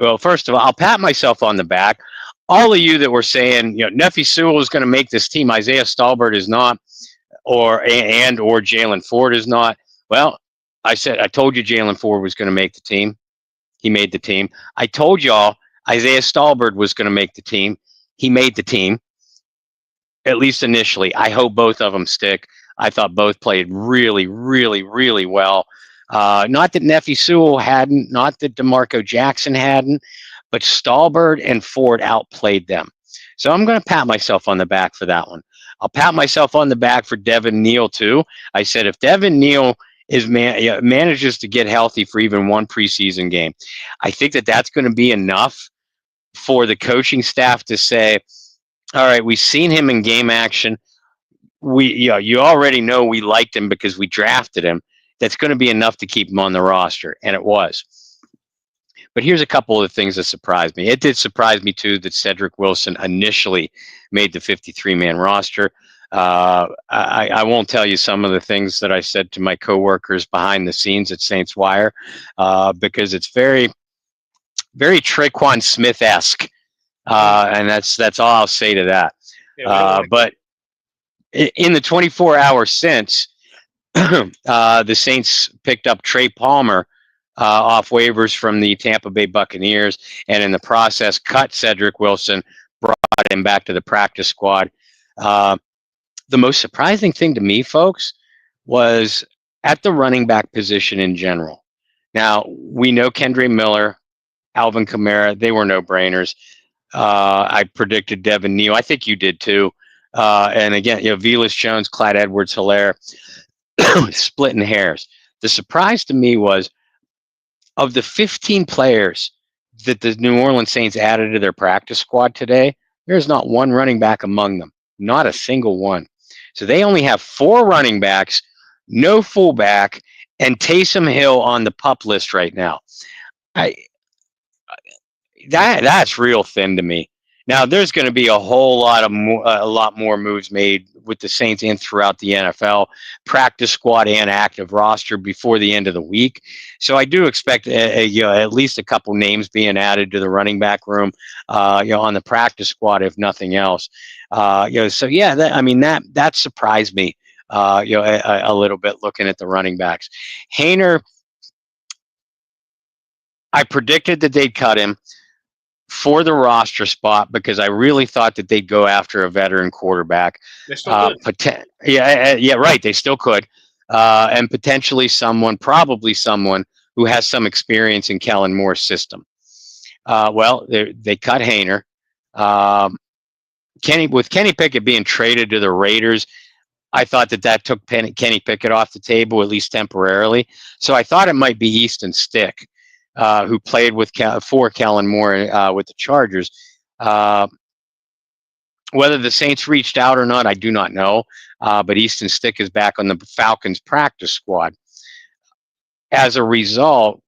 Well, first of all, I'll pat myself on the back. All of you that were saying, Nephi Sewell is going to make this team, Isaiah Stallbird is not, or Jalen Ford is not. Well, I told you Jalen Ford was going to make the team. He made the team. I told y'all Isaiah Stallbird was going to make the team. He made the team, at least initially. I hope both of them stick. I thought both played really, really, really well. Not that Nephi Sewell hadn't, not that DeMarco Jackson hadn't, but Stallbird and Ford outplayed them. So I'm going to pat myself on the back for that one. I'll pat myself on the back for Devin Neal, too. I said if Devin Neal manages to get healthy for even one preseason game, I think that's going to be enough for the coaching staff to say, all right, we've seen him in game action. You already know we liked him because we drafted him. That's going to be enough to keep him on the roster, and it was. But here's a couple of things that surprised me. It did surprise me, too, that Cedric Wilson initially made the 53-man roster. I won't tell you some of the things that I said to my coworkers behind the scenes at Saints Wire because it's very, very Traquan Smith-esque, and that's all I'll say to that. But in the 24 hours since, the Saints picked up Trey Palmer off waivers from the Tampa Bay Buccaneers, and in the process cut Cedric Wilson, brought him back to the practice squad. The most surprising thing to me, folks, was at the running back position in general. Now, we know Kendre Miller, Alvin Kamara, they were no-brainers. I predicted Devin Neal. I think you did too. And again, Velus Jones, Clyde Edwards-Helaire, splitting hairs. The surprise to me was, of the 15 players that the New Orleans Saints added to their practice squad today, there's not one running back among them. Not a single one. So they only have 4 running backs, no fullback, and Taysom Hill on the PUP list right now. That's real thin to me. Now, there's going to be a lot more moves made with the Saints and throughout the NFL, practice squad and active roster before the end of the week. So I do expect at least a couple names being added to the running back room, on the practice squad, if nothing else. So yeah, that surprised me, a little bit looking at the running backs. Haener, I predicted that they'd cut him for the roster spot because I really thought that they'd go after a veteran quarterback. They still could. Yeah, right. They still could. And potentially probably someone who has some experience in Kellen Moore's system. Well, they cut Haener. Kenny Pickett being traded to the Raiders, I thought that took Kenny Pickett off the table, at least temporarily. So I thought it might be Easton Stick, who played for Kellen Moore with the Chargers. Whether the Saints reached out or not, I do not know. But Easton Stick is back on the Falcons practice squad. As a result,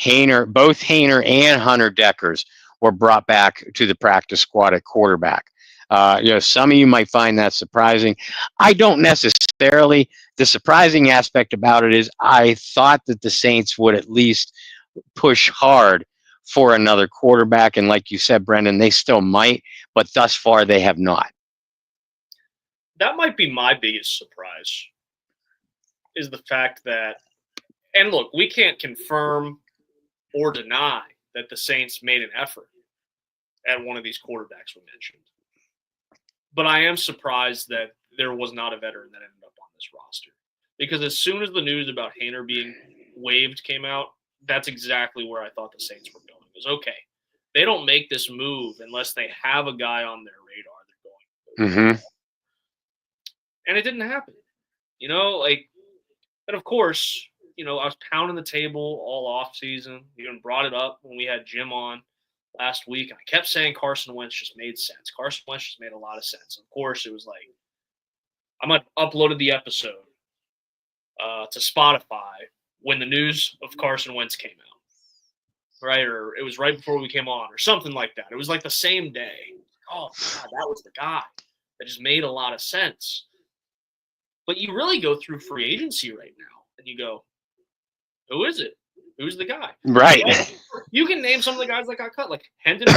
Both Hayner and Hunter Deckers were brought back to the practice squad at quarterback. Some of you might find that surprising. I don't necessarily. The surprising aspect about it is I thought that the Saints would at least push hard for another quarterback. And like you said, Brendan, they still might, but thus far they have not. That might be my biggest surprise, is the fact that, and look, we can't confirm or deny that the Saints made an effort at one of these quarterbacks we mentioned. But I am surprised that there was not a veteran that ended up on this roster. Because as soon as the news about Hayner being waived came out, that's exactly where I thought the Saints were going. It was, okay, they don't make this move unless they have a guy on their radar they're going. Mm-hmm. And it didn't happen. And of course, I was pounding the table all off season. You even brought it up when we had Jim on last week. And I kept saying Carson Wentz just made sense. Carson Wentz just made a lot of sense. Of course, it was like, I uploaded the episode to Spotify when the news of Carson Wentz came out, right? Or it was right before we came on or something like that. It was like the same day. Oh, God, that was the guy. That just made a lot of sense. But you really go through free agency right now, and you go, who is it? Who's the guy? Right. You can name some of the guys that got cut, like Hendon.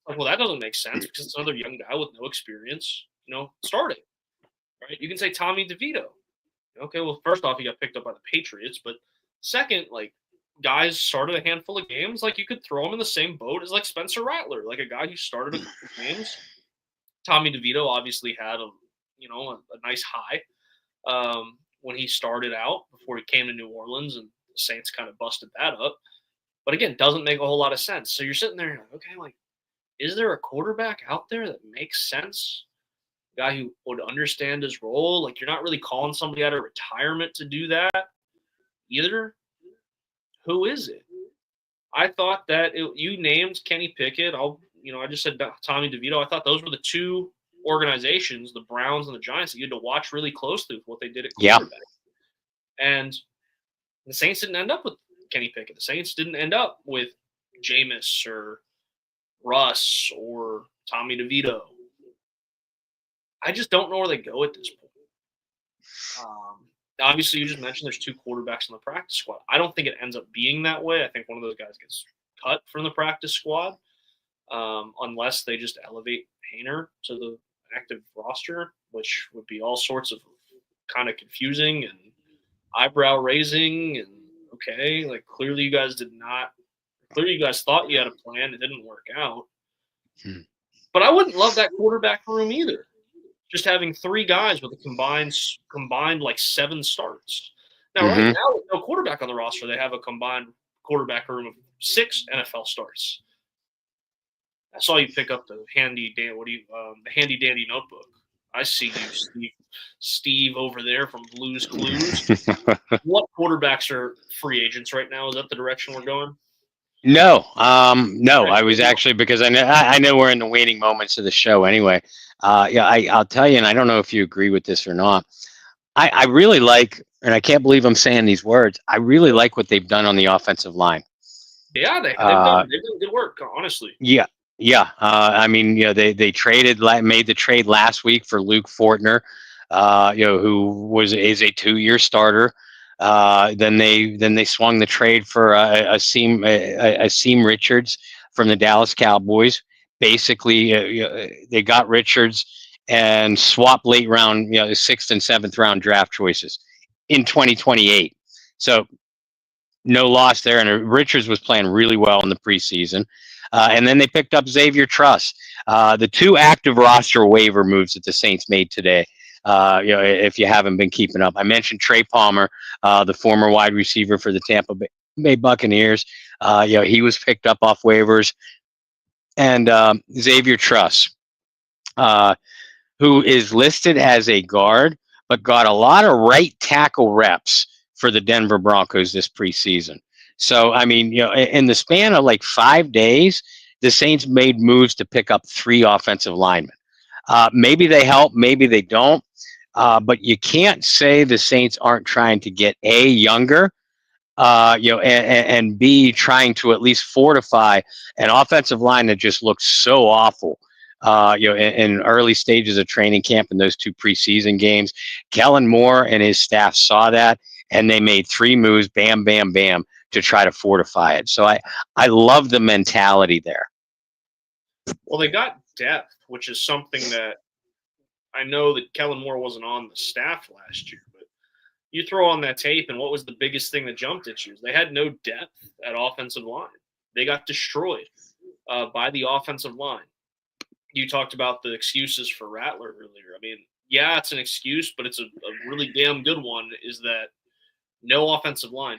Well, that doesn't make sense because it's another young guy with no experience, starting. Right? You can say Tommy DeVito. Okay, well, first off, he got picked up by the Patriots, but second, guys started a handful of games. You could throw him in the same boat as Spencer Rattler, a guy who started a couple games. Tommy DeVito obviously had a nice high when he started out before he came to New Orleans, and the Saints kind of busted that up. But again, doesn't make a whole lot of sense. So you're sitting there, okay, is there a quarterback out there that makes sense? A guy who would understand his role? You're not really calling somebody out of retirement to do that either. Who is it? I thought that you named Kenny Pickett. I just said Tommy DeVito. I thought those were the two organizations, the Browns and the Giants, that you had to watch really closely with what they did at quarterback. Yeah. And the Saints didn't end up with Kenny Pickett. The Saints didn't end up with Jameis or Russ or Tommy DeVito. I just don't know where they go at this point. Obviously, you just mentioned there's two quarterbacks on the practice squad. I don't think it ends up being that way. I think one of those guys gets cut from the practice squad unless they just elevate Hayner to the active roster, which would be all sorts of kind of confusing and eyebrow raising. And okay, clearly you guys thought you had a plan. It didn't work out. But I wouldn't love that quarterback room either. Just having three guys with a combined 7 starts. Now, right now, with no quarterback on the roster, they have a combined quarterback room of 6 NFL starts. I saw you pick up the handy dandy notebook. I see you, Steve over there from Blue's Clues. What quarterbacks are free agents right now? Is that the direction we're going? No. I was actually, because I know we're in the waning moments of the show anyway. I'll tell you, and I don't know if you agree with this or not. I really like, and I can't believe I'm saying these words, I really like what they've done on the offensive line. Yeah, they've done good work, honestly. Yeah. They made the trade last week for Luke Fortner, who is a 2-year starter. Then they swung the trade for Asim Richards from the Dallas Cowboys. Basically, they got Richards and swapped late round, 6th and 7th round draft choices in 2028. So no loss there. And Richards was playing really well in the preseason. And then they picked up Xavier Truss. The 2 active roster waiver moves that the Saints made today. If you haven't been keeping up, I mentioned Trey Palmer, the former wide receiver for the Tampa Bay Buccaneers. He was picked up off waivers. And Xavier Truss, who is listed as a guard, but got a lot of right tackle reps for the Denver Broncos this preseason. So, in the span of 5 days, the Saints made moves to pick up 3 offensive linemen. Maybe they help, maybe they don't. But you can't say the Saints aren't trying to get younger, and B, trying to at least fortify an offensive line that just looked so awful. In early stages of training camp in those two preseason games, Kellen Moore and his staff saw that, and they made 3 moves, bam, bam, bam, to try to fortify it. So I love the mentality there. Well, they got depth, which is something that I know that Kellen Moore wasn't on the staff last year, but you throw on that tape, and what was the biggest thing that jumped at you? They had no depth at offensive line. They got destroyed by the offensive line. You talked about the excuses for Rattler earlier. I mean, yeah, it's an excuse, but it's a really damn good one, is that no offensive line.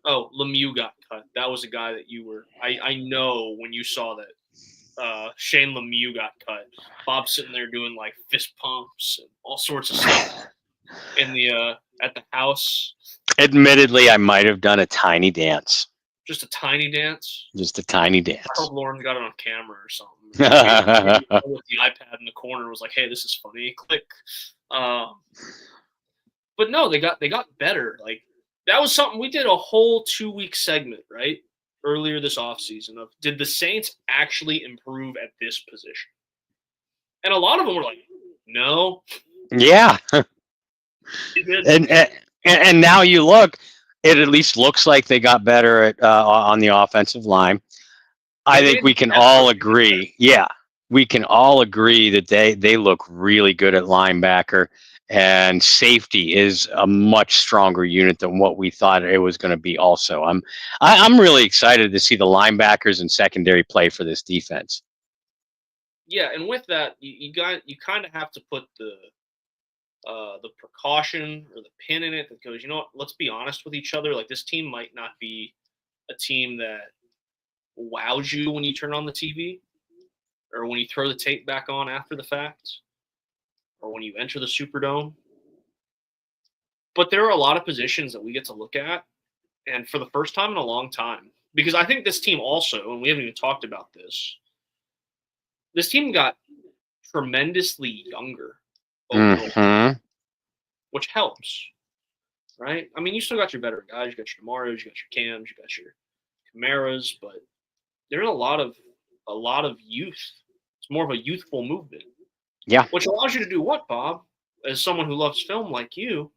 Oh, Lemieux got cut. That was a guy that you were – I know when you saw that Shane Lemieux got cut, Bob's sitting there doing, like, fist pumps and all sorts of stuff in the at the house. Admittedly, I might have done a tiny dance. Just a tiny dance? Just a tiny dance. I hope Lauren got it on camera or something. With the iPad in the corner was like, hey, this is funny. Click. But no, they got better. Like, that was something we did a whole 2-week segment, right? Earlier this offseason of, did the Saints actually improve at this position? And a lot of them were like, no. Yeah. And now you look, it at least looks like they got better at on the offensive line. I think we can all agree. Yeah, we can all agree that they look really good at linebacker, and safety is a much stronger unit than what we thought it was going to be. Also, I'm really excited to see the linebackers and secondary play for this defense. Yeah, and with that, you kind of have to put the precaution or the pin in it that goes, you know what, let's be honest with each other. Like, this team might not be a team that wows you when you turn on the TV or when you throw the tape back on after the fact or when you enter the Superdome. But there are a lot of positions that we get to look at, and for the first time in a long time, because I think this team also, and we haven't even talked about this team got tremendously younger overall, which helps, right? I mean, you still got your better guys. You got your Demaros, you got your Cams, you got your Camaras, but there's a lot of youth. It's more of a youthful movement. Yeah. Which allows you to do what, Bob? As someone who loves film like you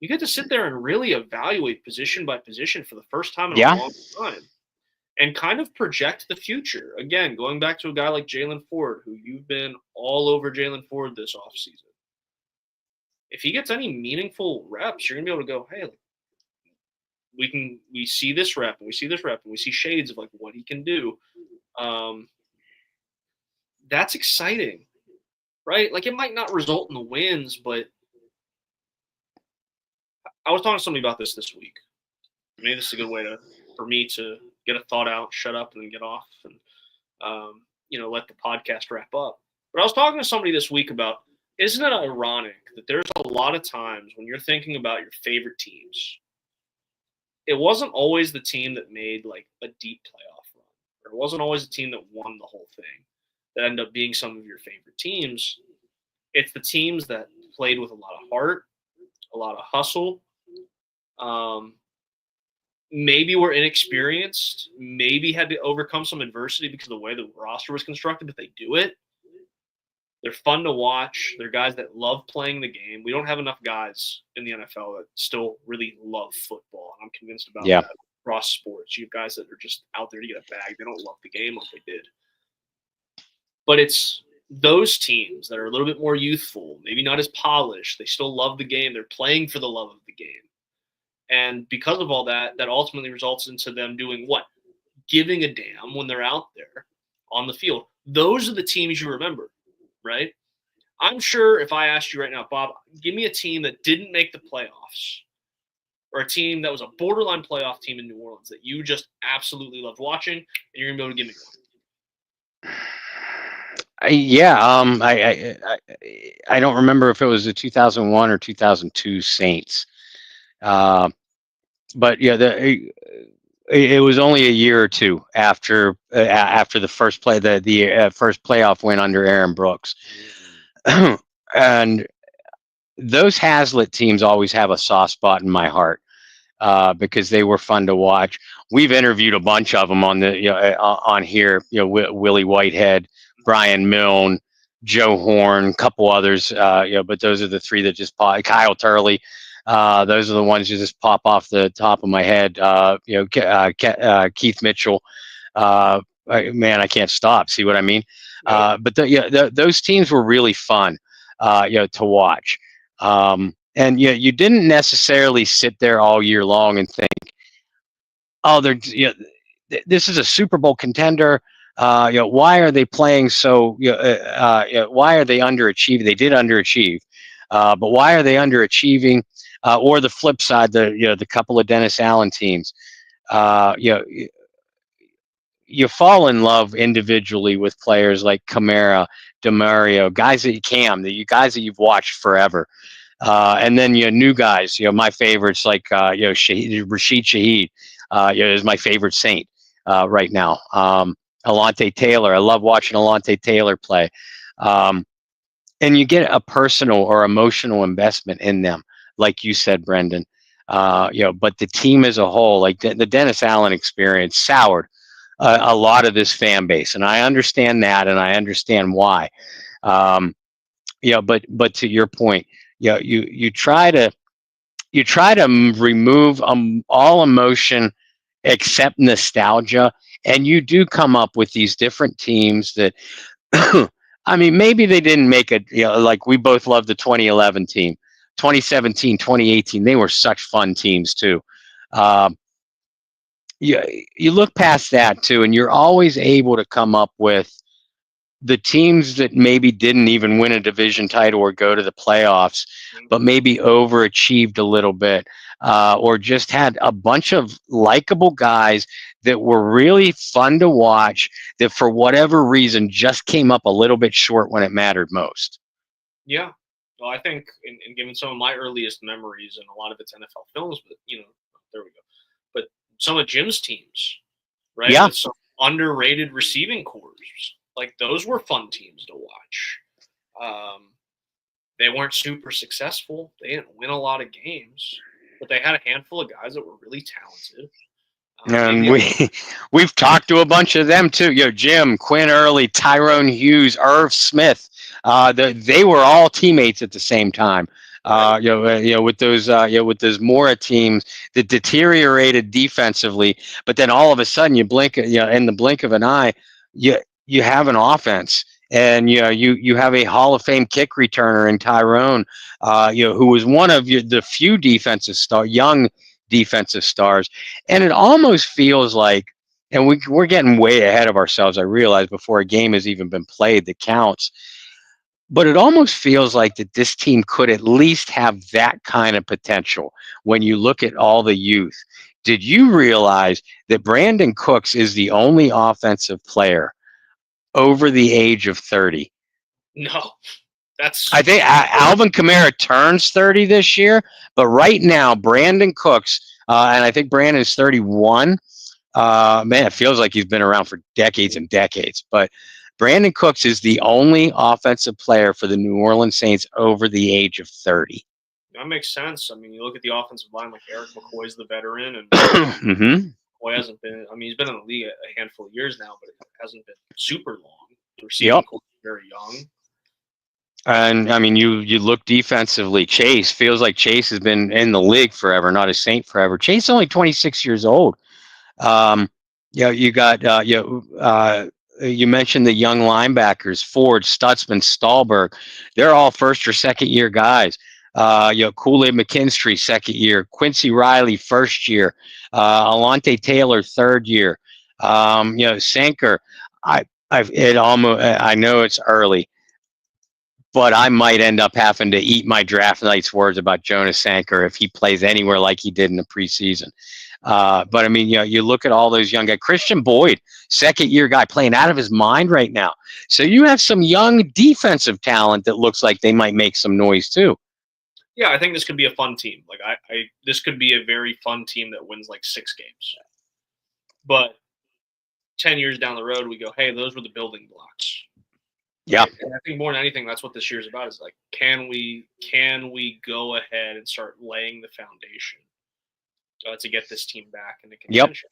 get to sit there and really evaluate position by position for the first time in a long time and kind of project the future. Again, going back to a guy like Jalen Ford, who you've been all over Jalen Ford this offseason. If he gets any meaningful reps, you're going to be able to go, hey, we see this rep, and we see this rep, and we see shades of, like, what he can do. That's exciting, right? Like, it might not result in the wins, but I was talking to somebody about this week. Maybe this is a good way for me to get a thought out, shut up, and then get off, and let the podcast wrap up. But I was talking to somebody this week about, isn't it ironic that there's a lot of times when you're thinking about your favorite teams, it wasn't always the team that made, like, a deep playoff run, or it wasn't always the team that won the whole thing that ended up being some of your favorite teams. It's the teams that played with a lot of heart, a lot of hustle. Maybe were inexperienced, maybe had to overcome some adversity because of the way the roster was constructed, but they do it. They're fun to watch. They're guys that love playing the game. We don't have enough guys in the NFL that still really love football, and I'm convinced about that across sports. You have guys that are just out there to get a bag. They don't love the game like they did. But it's those teams that are a little bit more youthful, maybe not as polished. They still love the game. They're playing for the love of the game. And because of all that, that ultimately results into them doing what? Giving a damn when they're out there on the field. Those are the teams you remember, right? I'm sure if I asked you right now, Bob, give me a team that didn't make the playoffs or a team that was a borderline playoff team in New Orleans that you just absolutely loved watching, and you're going to be able to give me one. I don't remember if it was the 2001 or 2002 Saints. But yeah, it was only a year or two after the first first playoff win under Aaron Brooks, and those Hazlitt teams always have a soft spot in my heart. because they were fun to watch. We've interviewed a bunch of them on the on here. Willie Whitehead, Brian Milne, Joe Horn, a couple others. But those are the three that just pop. Kyle Turley. Those are the ones that just pop off the top of my head. Keith Mitchell. Man, I can't stop. See what I mean? But those teams were really fun, to watch. And you didn't necessarily sit there all year long and think, oh, this is a Super Bowl contender. Why are they playing so? Why are they underachieving? They did underachieve, but why are they underachieving? Or the flip side, the couple of Dennis Allen teams. You fall in love individually with players like Kamara, Demario, guys guys that you've watched forever. And then new guys, my favorites like Rashid Shaheed, is my favorite Saint right now. Alontae Taylor, I love watching Alontae Taylor play. And you get a personal or emotional investment in them, like you said, Brendan. But the team as a whole, like the Dennis Allen experience, soured a lot of this fan base, and I understand that, and I understand why. But to your point, you try to remove all emotion except nostalgia, and you do come up with these different teams that I mean, maybe they didn't make it, like we both love the 2011 team, 2017, 2018, they were such fun teams too. You look past that too, and you're always able to come up with the teams that maybe didn't even win a division title or go to the playoffs, but maybe overachieved a little bit, or just had a bunch of likable guys that were really fun to watch that for whatever reason just came up a little bit short when it mattered most. Yeah. Well, I think in given some of my earliest memories, and a lot of it's NFL films, but there we go. But some of Jim's teams, right? Yeah. With some underrated receiving cores. Like, those were fun teams to watch. They weren't super successful. They didn't win a lot of games, but they had a handful of guys that were really talented. And we've talked to a bunch of them too. Jim, Quinn Early, Tyrone Hughes, Irv Smith. They were all teammates at the same time. With those Mora teams that deteriorated defensively, but then all of a sudden you blink, in the blink of an eye, you have an offense, and you have a Hall of Fame kick returner in Tyrone, who was one of the few young defensive stars, and it almost feels like, and we're getting way ahead of ourselves. I realize before a game has even been played that counts. But it almost feels like that this team could at least have that kind of potential when you look at all the youth. Did you realize that Brandon Cooks is the only offensive player over the age of 30? No, I think Alvin Kamara turns 30 this year, but right now, Brandon Cooks, and I think Brandon's 31. Man, it feels like he's been around for decades and decades, but Brandon Cooks is the only offensive player for the New Orleans Saints over the age of 30. That makes sense. I mean, you look at the offensive line, like Eric McCoy's the veteran, and McCoy hasn't been. I mean, he's been in the league a handful of years now, but it hasn't been super long. The receiving core is very young. And I mean, you look defensively. Chase feels like Chase has been in the league forever, not a Saint forever. Chase is only 26 years old. You got you mentioned the young linebackers, Ford, Stutzman, Stahlberg. They're all first or second year guys. Kool-Aid McKinstry, second year. Quincy Riley, first year. Alontae Taylor, third year. Sanker. I know it's early, but I might end up having to eat my draft night's words about Jonas Sanker if he plays anywhere like he did in the preseason. But I mean, you look at all those young guys. Christian Boyd, second year guy, playing out of his mind right now. So you have some young defensive talent that looks like they might make some noise too. Yeah, I think this could be a fun team. Like this could be a very fun team that wins like 6 games. But 10 years down the road, we go, hey, those were the building blocks. Yeah. And I think more than anything, that's what this year's about, is like, can we go ahead and start laying the foundation to get this team back into Yep. contention.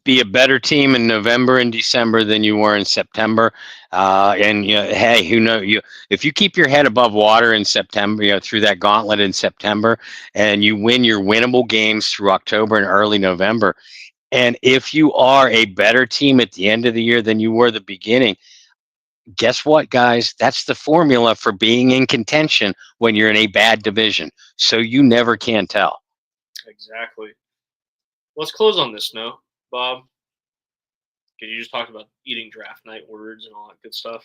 Be a better team in November and December than you were in September. And hey, who knows? If you keep your head above water in September, through that gauntlet in September, and you win your winnable games through October and early November, and if you are a better team at the end of the year than you were the beginning, guess what, guys? That's the formula for being in contention when you're in a bad division. So you never can tell. Exactly. Let's close on this note, Bob. Because you just talked about eating draft night words and all that good stuff.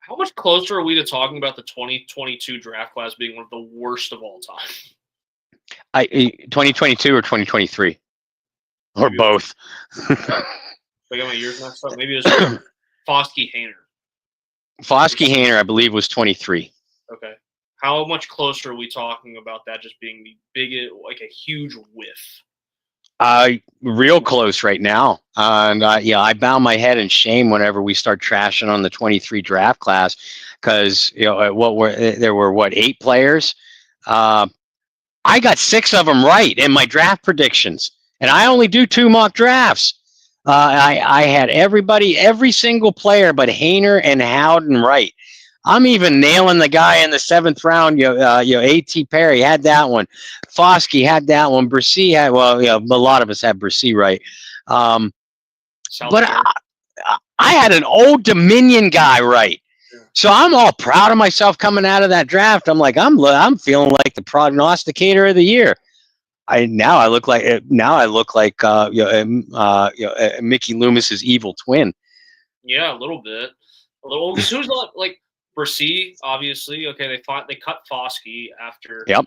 How much closer are we to talking about the 2022 draft class being one of the worst of all time? 2022 or 2023? Or Maybe both. I got my years messed up. Maybe it was Foskey Hayner. Foskey Hayner, I believe, was 23. Okay. How much closer are we talking about that just being the biggest, like a huge whiff? Real close right now. And I bow my head in shame whenever we start trashing on the 23 draft class, because there were 8 players. I got 6 of them right in my draft predictions, and I only do 2 mock drafts. I had every single player but Hayner and Howden right. I'm even nailing the guy in the 7th round. A.T. Perry had that one. Foskey had that one. Brissy had, a lot of us had Brissy right. But I had an Old Dominion guy right. So I'm all proud of myself coming out of that draft. I'm like, I'm feeling like the prognosticator of the year. Now I look like Mickey Loomis's evil twin. Yeah, a little bit. Because who's not like Brissy? Obviously, okay. They cut Foskey after. Yep.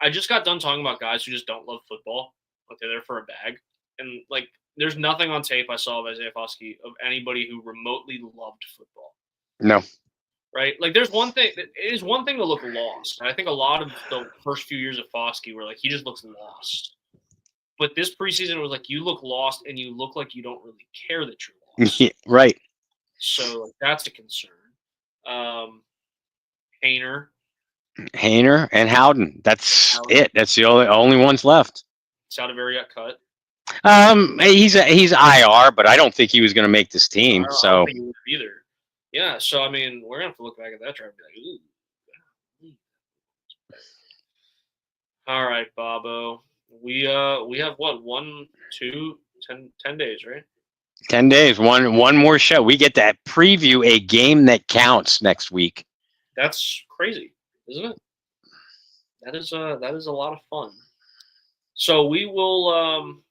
I just got done talking about guys who just don't love football. Like they're there for a bag, and like there's nothing on tape I saw of Isaiah Foskey of anybody who remotely loved football. No. Right? Like there's one thing. It is one thing to look lost. I think a lot of the first few years of Foskey were like he just looks lost. But this preseason was like you look lost and you look like you don't really care that you're lost. Yeah, right. So that's a concern. Hayner and Howden. That's it. That's the only ones left. Saldivari got cut. He's IR, but I don't think he was going to make this team. I So don't think he would either. Yeah. So I mean, we're gonna have to look back at that draft and be like, ooh. All right, Bobo. We have what 10 days, right? 10 days. One more show. We get to preview a game that counts next week. That's crazy, isn't it? That is a lot of fun. So we will.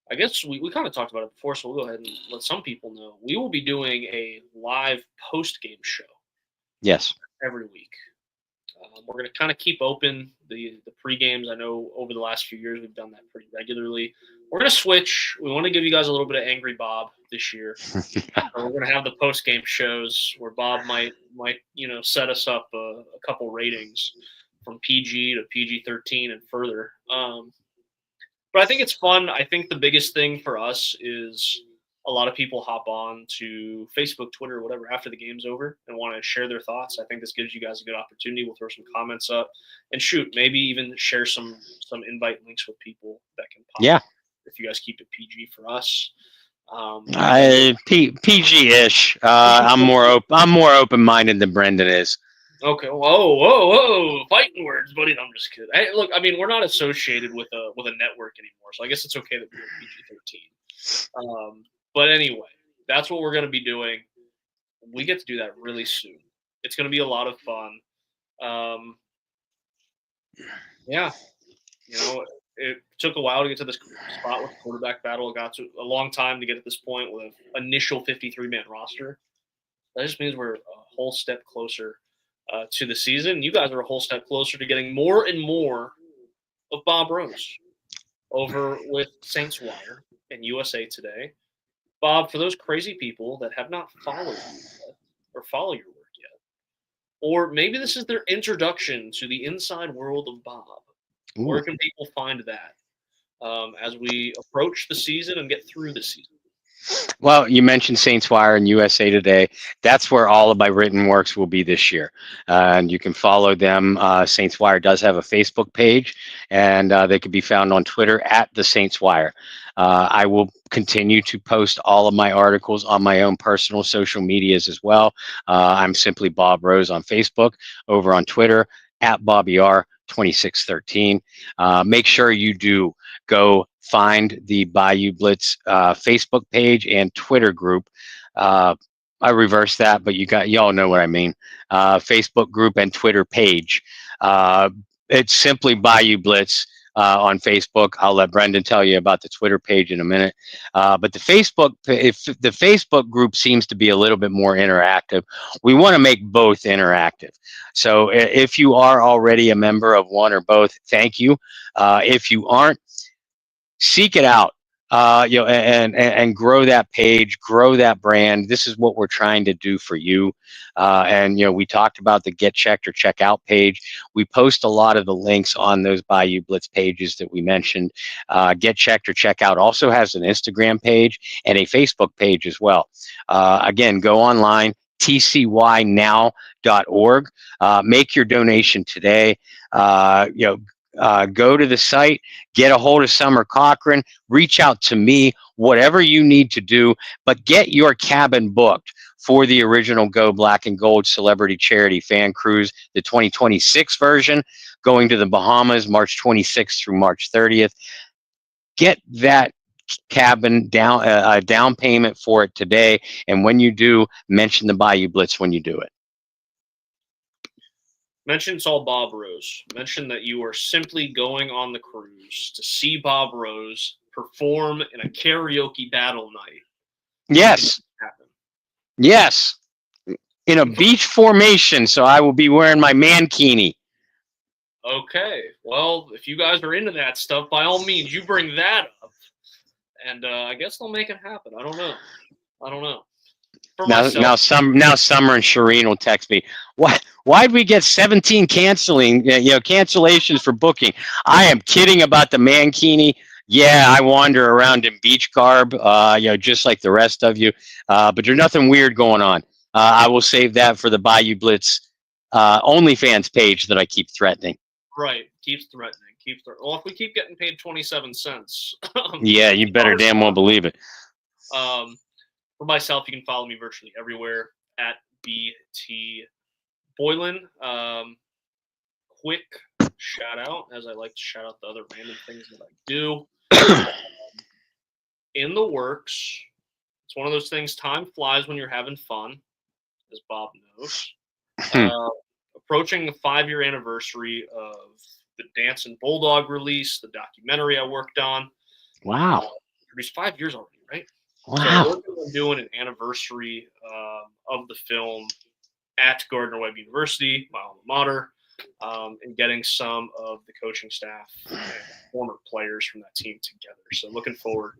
I guess we kind of talked about it before, so we'll go ahead and let some people know. We will be doing a live post-game show. Yes. Every week. We're going to kind of keep open the pre-games. I know over the last few years we've done that pretty regularly. We're going to switch. We want to give you guys a little bit of Angry Bob this year. We're going to have the post-game shows where Bob might set us up a couple ratings from PG to PG-13 and further. But I think it's fun. I think the biggest thing for us is a lot of people hop on to Facebook, Twitter, whatever after the game's over and want to share their thoughts. I think this gives you guys a good opportunity. We'll throw some comments up and maybe even share some invite links with people that can pop. Yeah. If you guys keep it PG for us. PG-ish. I'm more open-minded than Brendan is. Okay. Whoa! Fighting words, buddy. I'm just kidding. Hey, look, I mean, we're not associated with a network anymore, so I guess it's okay that we're PG-13. But anyway, that's what we're going to be doing. We get to do that really soon. It's going to be a lot of fun. Yeah, it took a while to get to this spot with the quarterback battle. It got to a long time to get at this point with an initial 53-man roster. That just means we're a whole step closer to the season. You guys are a whole step closer to getting more and more of Bob Rose over with Saints Wire and USA Today. Bob, for those crazy people that have not followed you yet or follow your work yet, or maybe this is their introduction to the inside world of Bob, where can people find that as we approach the season and get through the season? Well, you mentioned Saints Wire and USA Today. That's where all of my written works will be this year. And you can follow them. Saints Wire does have a Facebook page, and they can be found on Twitter at the Saints Wire. I will continue to post all of my articles on my own personal social medias as well. I'm simply Bob Rose on Facebook, over on Twitter at Bobby R. 2613. Make sure you do go find the Bayou Blitz Facebook page and Twitter group. I reversed that, but y'all know what I mean. Facebook group and Twitter page. It's simply Bayou Blitz on Facebook. I'll let Brendan tell you about the Twitter page in a minute. But if the Facebook group seems to be a little bit more interactive, we want to make both interactive. So if you are already a member of one or both, thank you. If you aren't, seek it out, and grow that page, grow that brand. This is what we're trying to do for you. And we talked about the Get Checked or Check Out page. We post a lot of the links on those Bayou Blitz pages that we mentioned. Get Checked or Check Out also has an Instagram page and a Facebook page as well. Again, go online, tcynow.org. Make your donation today. Go to the site, get a hold of Summer Cochran, reach out to me, whatever you need to do, but get your cabin booked for the original Go Black and Gold Celebrity Charity Fan Cruise, the 2026 version, going to the Bahamas March 26th through March 30th. Get that cabin down payment for it today, and when you do, mention the Bayou Blitz when you do it. Mention it's all Bob Rose. Mention that you are simply going on the cruise to see Bob Rose perform in a karaoke battle night. Yes. Yes. In a beach formation, so I will be wearing my mankini. Okay. Well, if you guys are into that stuff, by all means, you bring that up. And I guess they'll make it happen. I don't know. Now Summer and Shireen will text me. Why'd we get 17 cancellations for booking? I am kidding about the mankini. Yeah, I wander around in beach garb, just like the rest of you. But there's nothing weird going on. I will save that for the Bayou Blitz OnlyFans page that I keep threatening. Right, keeps threatening. Well, if we keep getting paid 27 cents. Yeah, you better damn well believe it. For myself, you can follow me virtually everywhere at BT Boylan. Quick shout out, as I like to shout out the other random things that I do. In the works. It's one of those things, time flies when you're having fun, as Bob knows. Approaching the 5-year anniversary of the Dancing Bulldog release, the documentary I worked on. Wow. Produced 5 years already, right? Wow. So we're doing an anniversary of the film at Gardner-Webb University, my alma mater, and getting some of the coaching staff and former players from that team together. So looking forward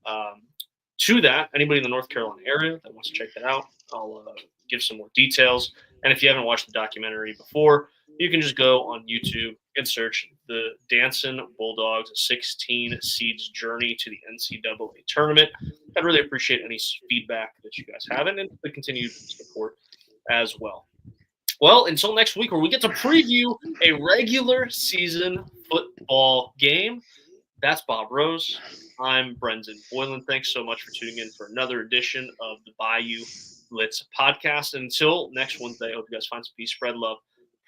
to that. Anybody in the North Carolina area that wants to check that out, I'll give some more details. And if you haven't watched the documentary before, you can just go on YouTube and search the Dancing Bulldogs 16 Seeds Journey to the NCAA Tournament. I'd really appreciate any feedback that you guys have and the continued support as well. Well, until next week, where we get to preview a regular season football game. That's Bob Rose. I'm Brendan Boylan. Thanks so much for tuning in for another edition of the Bayou Blitz podcast. And until next Wednesday, I hope you guys find some peace, spread love,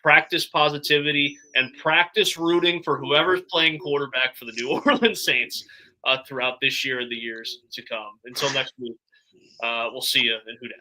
practice positivity, and practice rooting for whoever's playing quarterback for the New Orleans Saints throughout this year and the years to come. Until next week, we'll see you in Who Dat.